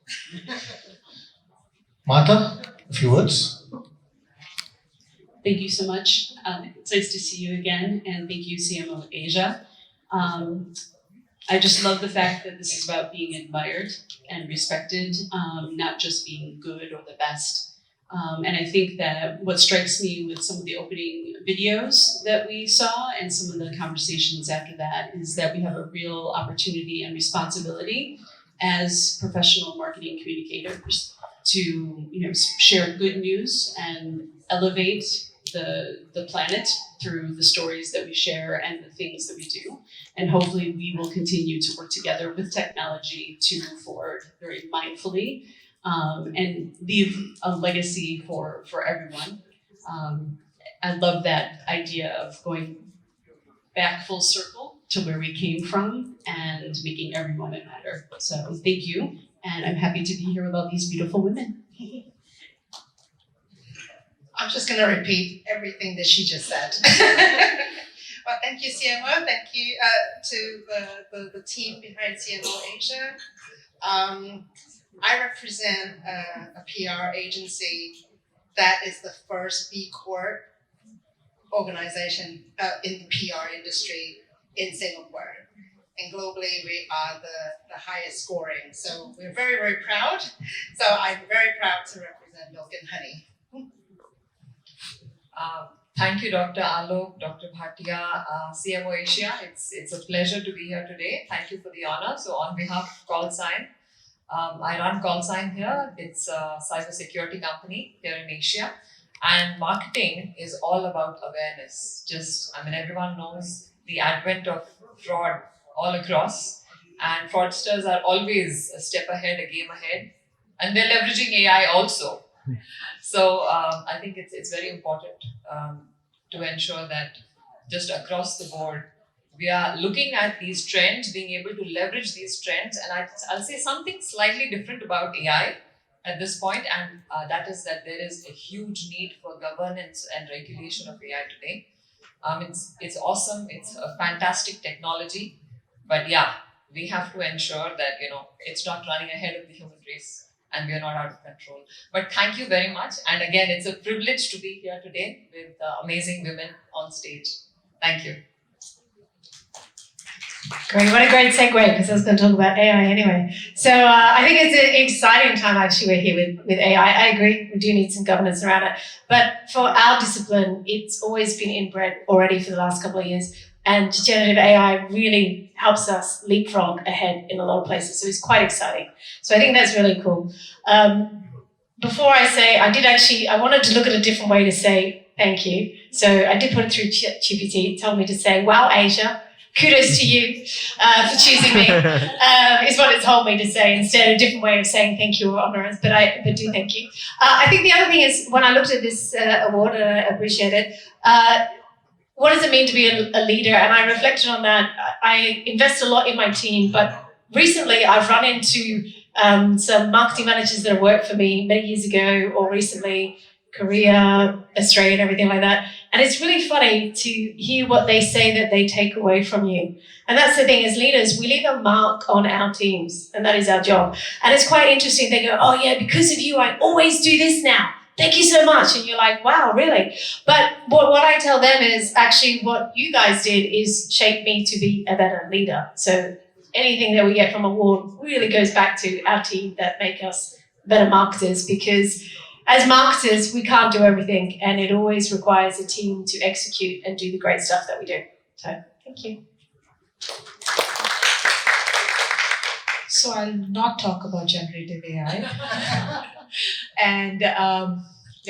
Martha, a few words. Thank you so much. It's nice to see you again, and thank you, CMO Asia. I just love the fact that this is about being admired and respected, not just being good or the best. And I think that what strikes me with some of the opening videos that we saw and some of the conversations after that is that we have a real opportunity and responsibility as professional marketing communicators to share good news and elevate the planet through the stories that we share and the things that we do. And hopefully we will continue to work together with technology to move forward very mindfully and leave a legacy for everyone. I love that idea of going back full circle to where we came from and making every moment matter. So thank you. And I'm happy to be here with all these beautiful women. I'm just going to repeat everything that she just said. Well, thank you, CMO. Thank you to the team behind CMO Asia. I represent a PR agency that is the first B Corp organization in the PR industry in Singapore. And globally, we are the highest scoring. So we're very, very proud. So I'm very proud to represent Milk and Honey. Thank you, Dr. Alok, Dr. Bhatia, CMO Asia. It's a pleasure to be here today. Thank you for the honor. So on behalf of CallSign, I run CallSign here. It's a cybersecurity company here in Asia. And marketing is all about awareness. Everyone knows the advent of fraud all across. And fraudsters are always a step ahead, a game ahead. And they're leveraging AI also. So I think it's very important to ensure that just across the board, we are looking at these trends, being able to leverage these trends. And I'll say something slightly different about AI at this point, and that is that there is a huge need for governance and regulation of AI today. It's awesome. It's a fantastic technology. But yeah, we have to ensure that, it's not running ahead of the human race and we are not out of control. But thank you very much. And again, it's a privilege to be here today with amazing women on stage. Thank you. Great, what a great segue, because I was going to talk about AI anyway. So I think it's an exciting time actually we're here with AI. I agree, we do need some governance around it. But for our discipline, it's always been inbred already for the last couple of years. And generative AI really helps us leapfrog ahead in a lot of places. So it's quite exciting. So I think that's really cool. Before I say, I wanted to look at a different way to say thank you. So I did put it through GPT. It told me to say, wow, Asia. Kudos to you for choosing me, is what it told me to say, instead of a different way of saying thank you or honours, but do thank you. I think the other thing is, when I looked at this award, and I appreciate it, what does it mean to be a leader? And I reflected on that. I invest a lot in my team, but recently I've run into some marketing managers that have worked for me many years ago or recently, Korea, Australia, and everything like that. And it's really funny to hear what they say that they take away from you. And that's the thing, as leaders, we leave a mark on our teams, and that is our job. And it's quite interesting. They go, oh yeah, because of you, I always do this now. Thank you so much. And you're like, wow, really? But what I tell them is actually what you guys did is shape me to be a better leader. So anything that we get from award really goes back to our team that make us better marketers, because as marketers, we can't do everything, and it always requires a team to execute and do the great stuff that we do. So, thank you. So I'll not talk about generative AI. And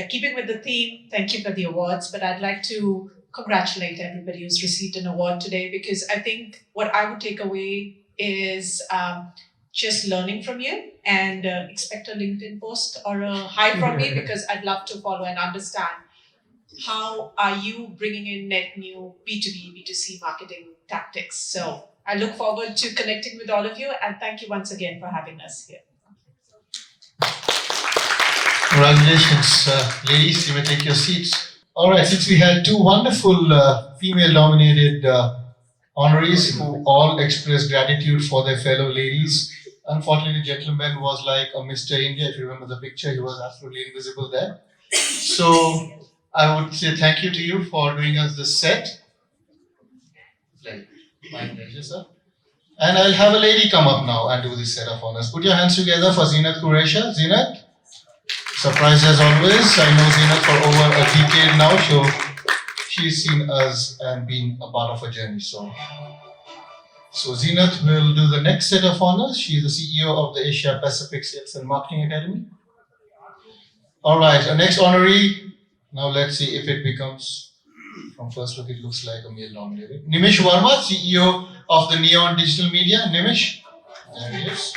keeping with the theme, thank you for the awards, but I'd like to congratulate everybody who's received an award today, because I think what I would take away is just learning from you, and expect a LinkedIn post or a hi from me, because I'd love to follow and understand how are you bringing in net new B2B, B2C marketing tactics. So I look forward to connecting with all of you, and thank you once again for having us here. Congratulations, ladies, you may take your seats. All right, since we had two wonderful female-dominated honorees who all expressed gratitude for their fellow ladies, unfortunately, the gentleman was like a Mr. India. If you remember the picture, he was absolutely invisible there. So I would say thank you to you for doing us this set. My pleasure, sir. And I'll have a lady come up now and do this set of honors. Put your hands together for Zinat Quresha. Zinat, surprise as always. I know Zinat for over a decade now, so she's seen us and been a part of a journey. So Zinat will do the next set of honors. She's the CEO of the Asia Pacific Sales and Marketing Academy. All right, our next honoree. Now let's see if it becomes, from first look, it looks like a male nominated. Nimish Verma, CEO of the Neon Digital Media. Nimish, there he is.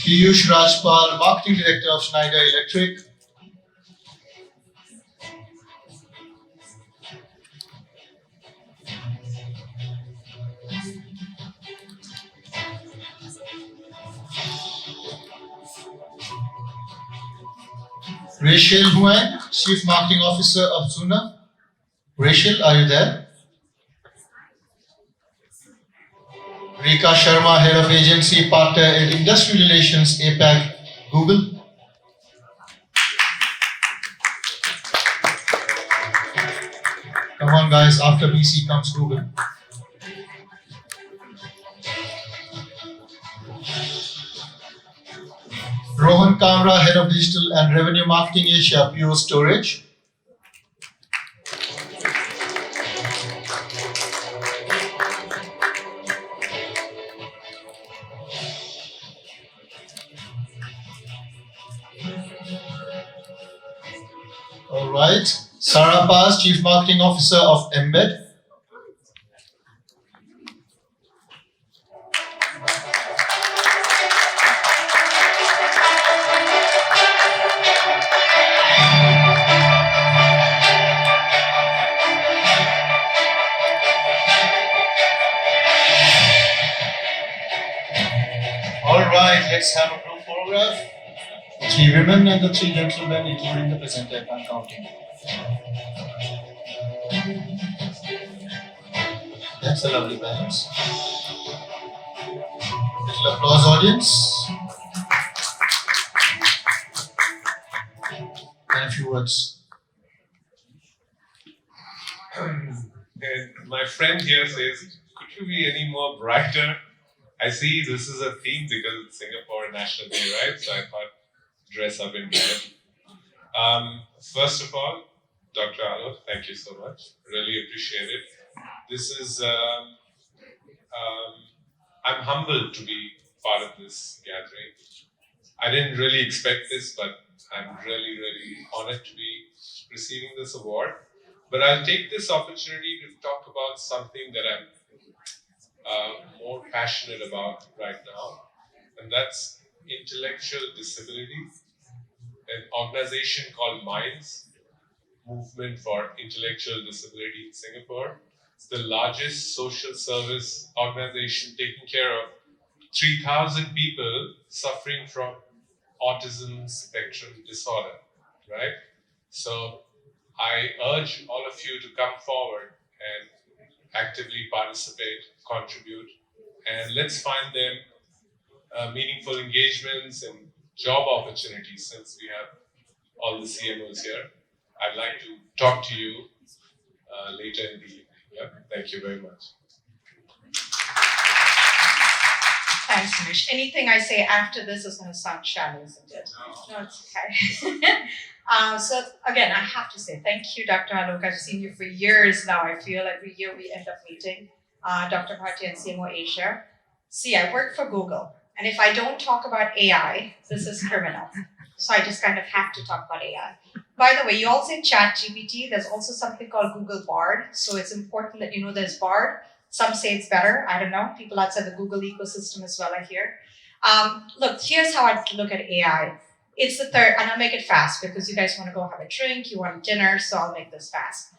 Piyush Rajpal, Marketing Director of Schneider Electric. Rachel Huang, Chief Marketing Officer of Zuna. Rachel, are you there? Rika Sharma, Head of Agency, Partner and Industry Relations, APAC, Google. Come on guys, after BC comes Google. Rohan Kamra, Head of Digital and Revenue Marketing Asia, Pure Storage. All right. Sarah Paz, Chief Marketing Officer of Embed. All right, let's have a group photograph. 3 women and the 3 gentlemen, including the presenter. I'm counting. That's a lovely balance. Little applause, audience. And a few words. And my friend here says, could you be any more brighter? I see this is a theme because it's Singapore National Day, right? So I thought dress up in red. First of all, Dr. Alok, thank you so much. Really appreciate it. This is, I'm humbled to be part of this gathering. I didn't really expect this, but I'm really, really honored to be receiving this award. But I'll take this opportunity to talk about something that I'm more passionate about right now, and that's intellectual disability. An organization called MINDS, Movement for Intellectual Disability in Singapore. It's the largest social service organization taking care of 3,000 people suffering from autism spectrum disorder, right? So I urge all of you to come forward and actively participate, contribute, and let's find them meaningful engagements and job opportunities. Since we have all the CMOs here, I'd like to talk to you later in the evening. Yeah? Thank you very much. Thanks, Manish. Anything I say after this is going to sound shallow, isn't it? No, it's okay. So again, I have to say thank you, Dr. Alok. I've seen you for years now. I feel every year we end up meeting. Dr. Bhatia and CMO Asia. See, I work for Google, and if I don't talk about AI, this is criminal. So I just kind of have to talk about AI. By the way, you all say ChatGPT. There's also something called Google Bard. So it's important that you know there's Bard. Some say it's better. I don't know. People outside the Google ecosystem as well, I hear. Look, here's how I look at AI. It's the third, and I'll make it fast because you guys want to go have a drink, you want dinner, so I'll make this fast.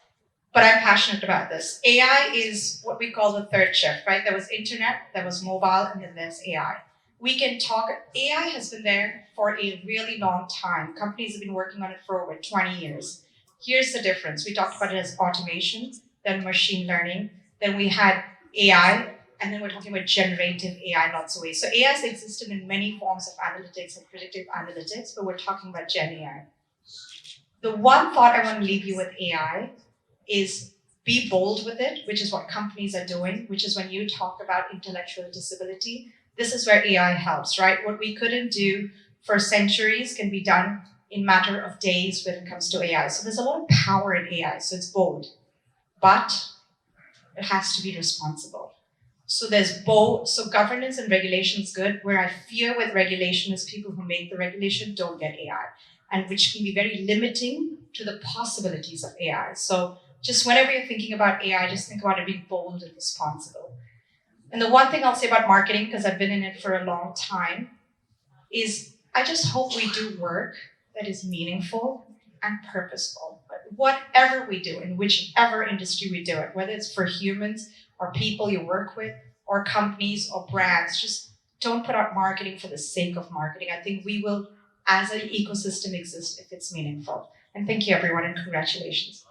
But I'm passionate about this. AI is what we call the third shift, right? There was internet, there was mobile, and then there's AI. We can talk, AI has been there for a really long time. Companies have been working on it for over 20 years. Here's the difference. We talked about it as automation, then machine learning, then we had AI, and then we're talking about generative AI, lots of ways. So AI has existed in many forms of analytics and predictive analytics, but we're talking about Gen AI. The one thought I want to leave you with AI is be bold with it, which is what companies are doing, which is when you talk about intellectual disability, this is where AI helps, right? What we couldn't do for centuries can be done in matter of days when it comes to AI. So there's a lot of power in AI, so it's bold, but it has to be responsible. So there's both, so governance and regulation is good. Where I fear with regulation is people who make the regulation don't get AI, and which can be very limiting to the possibilities of AI. So just whenever you're thinking about AI, just think about it being bold and responsible. And the one thing I'll say about marketing, because I've been in it for a long time, is I just hope we do work that is meaningful and purposeful. But whatever we do, in whichever industry we do it, whether it's for humans or people you work with or companies or brands, just don't put out marketing for the sake of marketing. I think we will as an ecosystem exists if it's meaningful. And thank you everyone and congratulations.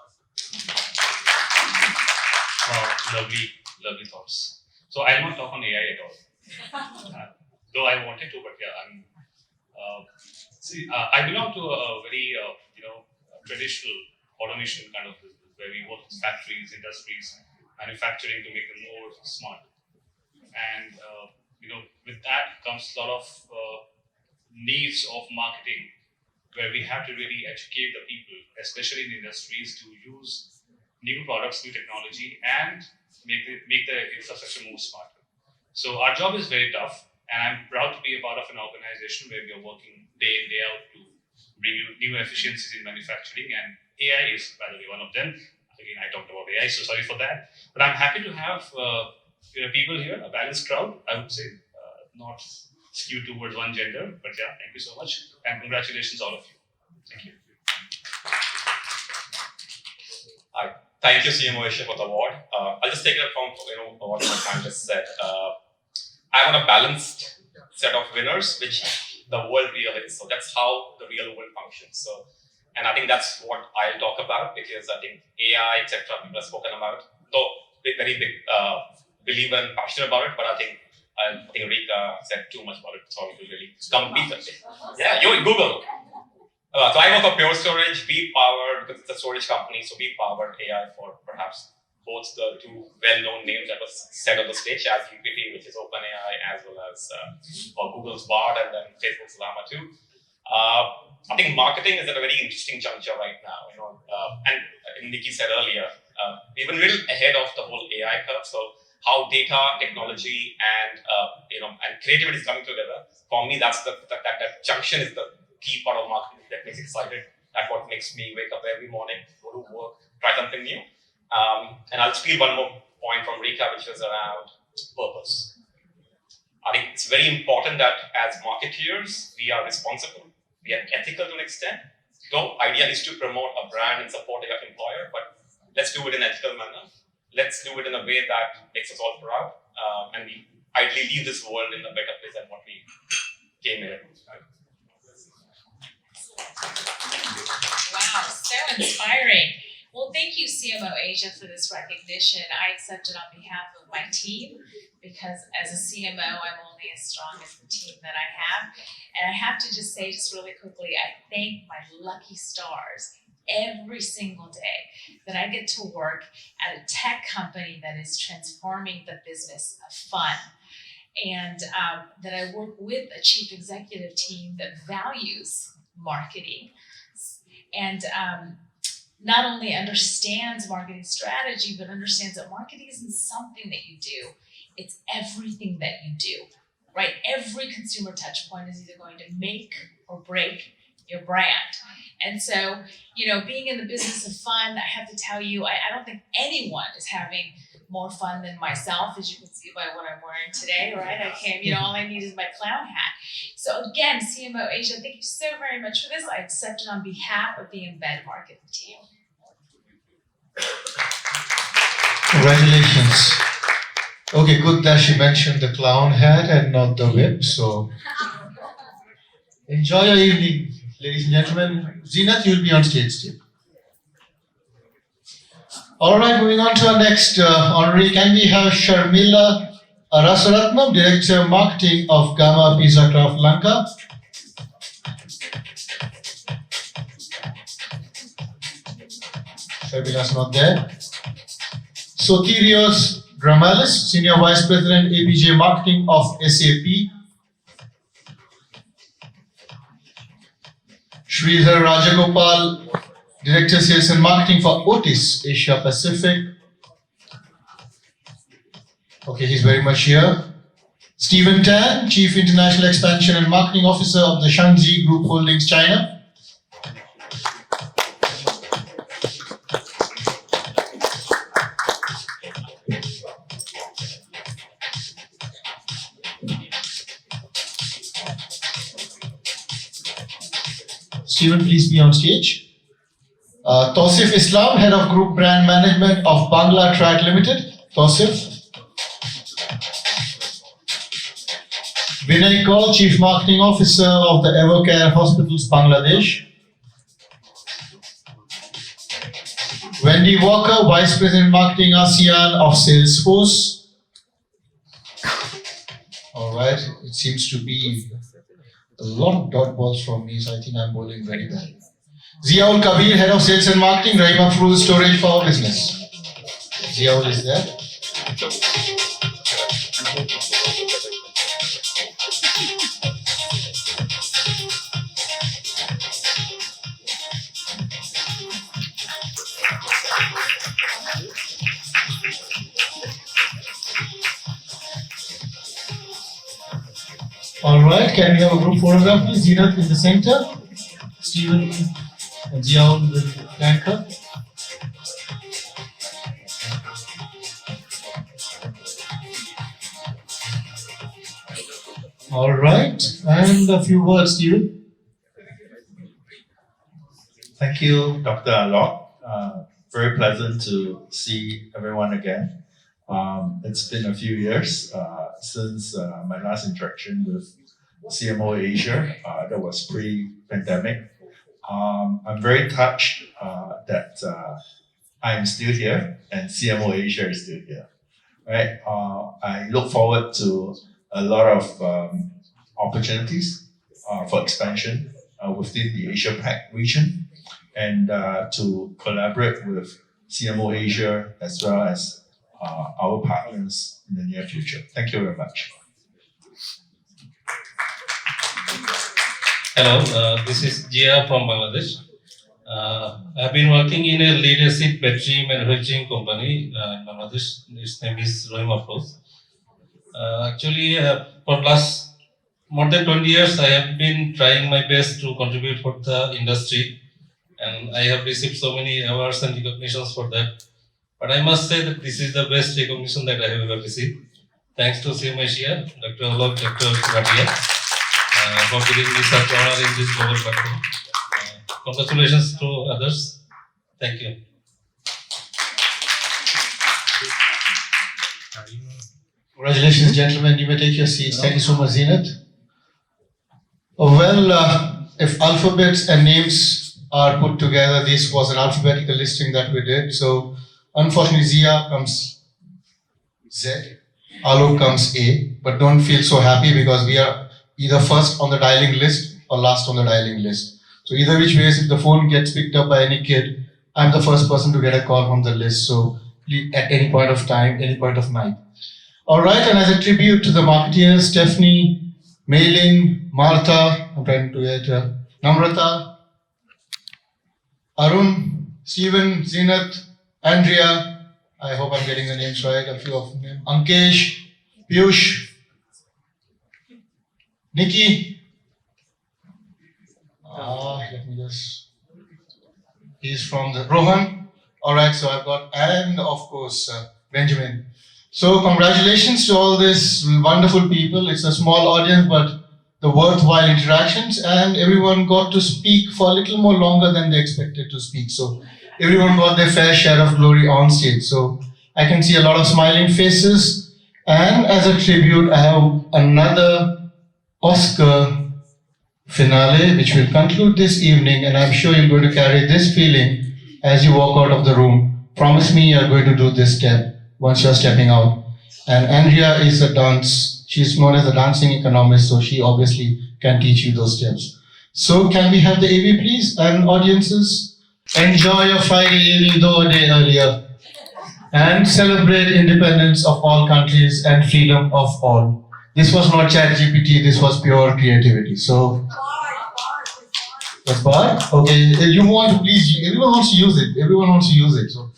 Wow, lovely thoughts. So I'll not talk on AI at all. Though I wanted to, but yeah, I belong to a very traditional automation kind of business where we work with factories, industries, manufacturing to make them more smart. And with that comes a lot of needs of marketing, where we have to really educate the people, especially in industries, to use new products, new technology, and make the infrastructure more smarter. So our job is very tough, and I'm proud to be a part of an organization where we are working day in, day out to bring new efficiencies in manufacturing, and AI is, by the way, one of them. Again, I talked about AI, so sorry for that. But I'm happy to have people here, a balanced crowd, I would say, not skewed towards one gender. But yeah, thank you so much, and congratulations all of you. Thank you. Hi. Thank you, CMO Asia, for the award. I'll just take it from what my panelists said. I want a balanced set of winners, which the world really is. So that's how the real world functions. So, and I think that's what I'll talk about, because I think AI, etc., people have spoken about. Though very big believer and passionate about it, but I think Rika said too much about it. Sorry to really compete. Yeah, you Google. So I work for Pure Storage. We powered, because it's a storage company, so we powered AI for perhaps both the two well-known names that was said on the stage, as GPT, which is OpenAI, as well as for Google's Bard and then Facebook's Llama 2. I think marketing is at a very interesting juncture right now. And Nikki said earlier, we've been a little ahead of the whole AI curve. So how data, technology, and and creativity is coming together. For me, that's that junction is the key part of marketing that makes me excited. That's what makes me wake up every morning, go to work, try something new. And I'll steal one more point from Rika, which was around purpose. I think it's very important that as marketeers, we are responsible. We are ethical to an extent. Though idea is to promote a brand and support your employer, but let's do it in an ethical manner. Let's do it in a way that makes us all proud, and we ideally leave this world in a better place than what we came here. Wow, so inspiring. Well, thank you, CMO Asia, for this recognition. I accept it on behalf of my team, because as a CMO, I'm only as strong as the team that I have. And I have to just say, just really quickly, I thank my lucky stars every single day that I get to work at a tech company that is transforming the business of fun. And that I work with a chief executive team that values marketing and not only understands marketing strategy, but understands that marketing isn't something that you do, it's everything that you do, right? Every consumer touch point is either going to make or break your brand. And so, being in the business of fun, I have to tell you, I don't think anyone is having more fun than myself, as you can see by what I'm wearing today, right? I came, all I need is my clown hat. So again, CMO Asia, thank you so very much for this. I accept it on behalf of the Embed Marketing team. Congratulations. Okay, good that she mentioned the clown hat and not the whip, so enjoy your evening, ladies and gentlemen. Zenith, you'll be on stage too. Alright, moving on to our next honoree. Can we have Sharmila Rasaratnam, Director of Marketing of Gamma Pizza Craft Lanka? Sharmila's not there. Sotirios Dramalis, Senior Vice President, APJ Marketing of SAP. Sridhar Rajagopal, Director Sales and Marketing for Otis Asia Pacific. Okay, he's very much here. Stephen Tan, Chief International Expansion and Marketing Officer of the Shangji Group Holdings China. Stephen, please be on stage. Tausif Islam, Head of Group Brand Management of Bangla Track Limited. Tausif. Vinay Kaur, Chief Marketing Officer of the Evercare Hospitals, Bangladesh. Wendy Walker, Vice President Marketing ASEAN of Salesforce. All right, it seems to be a lot of dot balls from me, so I think I'm bowling very bad. Ziaul Kabir, Head of Sales and Marketing, Rahima Fruit Storage for our business. Ziaul is there. All right, can we have a group photograph, please? Zenat in the center. Stephen and Ziaul will flank her. All right, and a few words, Stephen. Thank you, Dr. Alok. Very pleasant to see everyone again. It's been a few years since my last interaction with CMO Asia. That was pre-pandemic. I'm very touched that I'm still here and CMO Asia is still here. Right? I look forward to a lot of opportunities for expansion within the Asia-Pac region and to collaborate with CMO Asia as well as our partners in the near future. Thank you very much. Hello, this is Jia from Bangladesh. I've been working in a leadership battery manufacturing company in Bangladesh. Its name is Rahima Fruit. Actually, for last more than 20 years, I have been trying my best to contribute for the industry, and I have received so many awards and recognitions for that. But I must say that this is the best recognition that I have ever received. Thanks to CMO Asia, Dr. Alok, Dr. Bhatia, for giving me such honor in this global platform. Congratulations to others. Thank you. Congratulations, gentlemen. You may take your seats. Thank you so much, Zenat. Well, if alphabets and names are put together, this was an alphabetical listing that we did. So, unfortunately, Zia comes Z, Alok comes A. But don't feel so happy because we are either first on the dialing list or last on the dialing list. So, either which ways, if the phone gets picked up by any kid, I'm the first person to get a call from the list. So, at any point of time, any point of night. All right, and as a tribute to the marketeers, Stephanie, Maylin, Martha, I'm trying to get Namrata, Arun, Stephen, Zenat, Andrea, I hope I'm getting the names right, a few of them, Ankesh, Piyush, Nikki, let me just, he's from the, Rohan, all right, so I've got, and of course, Benjamin. So congratulations to all these wonderful people. It's a small audience, but the worthwhile interactions, and everyone got to speak for a little more longer than they expected to speak. So everyone got their fair share of glory on stage. So I can see a lot of smiling faces. And as a tribute, I have another Oscar finale, which will conclude this evening. And I'm sure you're going to carry this feeling as you walk out of the room. Promise me you're going to do this step once you're stepping out. And Andrea is a dance, she's known as a dancing economist, so she obviously can teach you those steps. So can we have the AV please? And audiences, enjoy your Friday evening though a day earlier. And celebrate independence of all countries and freedom of all. This was not ChatGPT, this was pure creativity. So, that's bar? Okay, you want to please, everyone wants to use it. Everyone wants to use it, so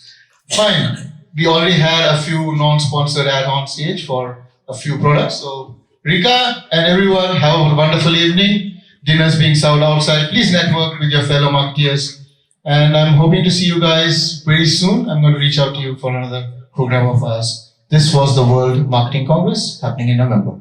fine. We already had a few non-sponsored ads on stage for a few products. So Rika and everyone have a wonderful evening. Dinner's being served outside. Please network with your fellow marketeers. And I'm hoping to see you guys very soon. I'm going to reach out to you for another program of ours. This was the World Marketing Congress happening in November.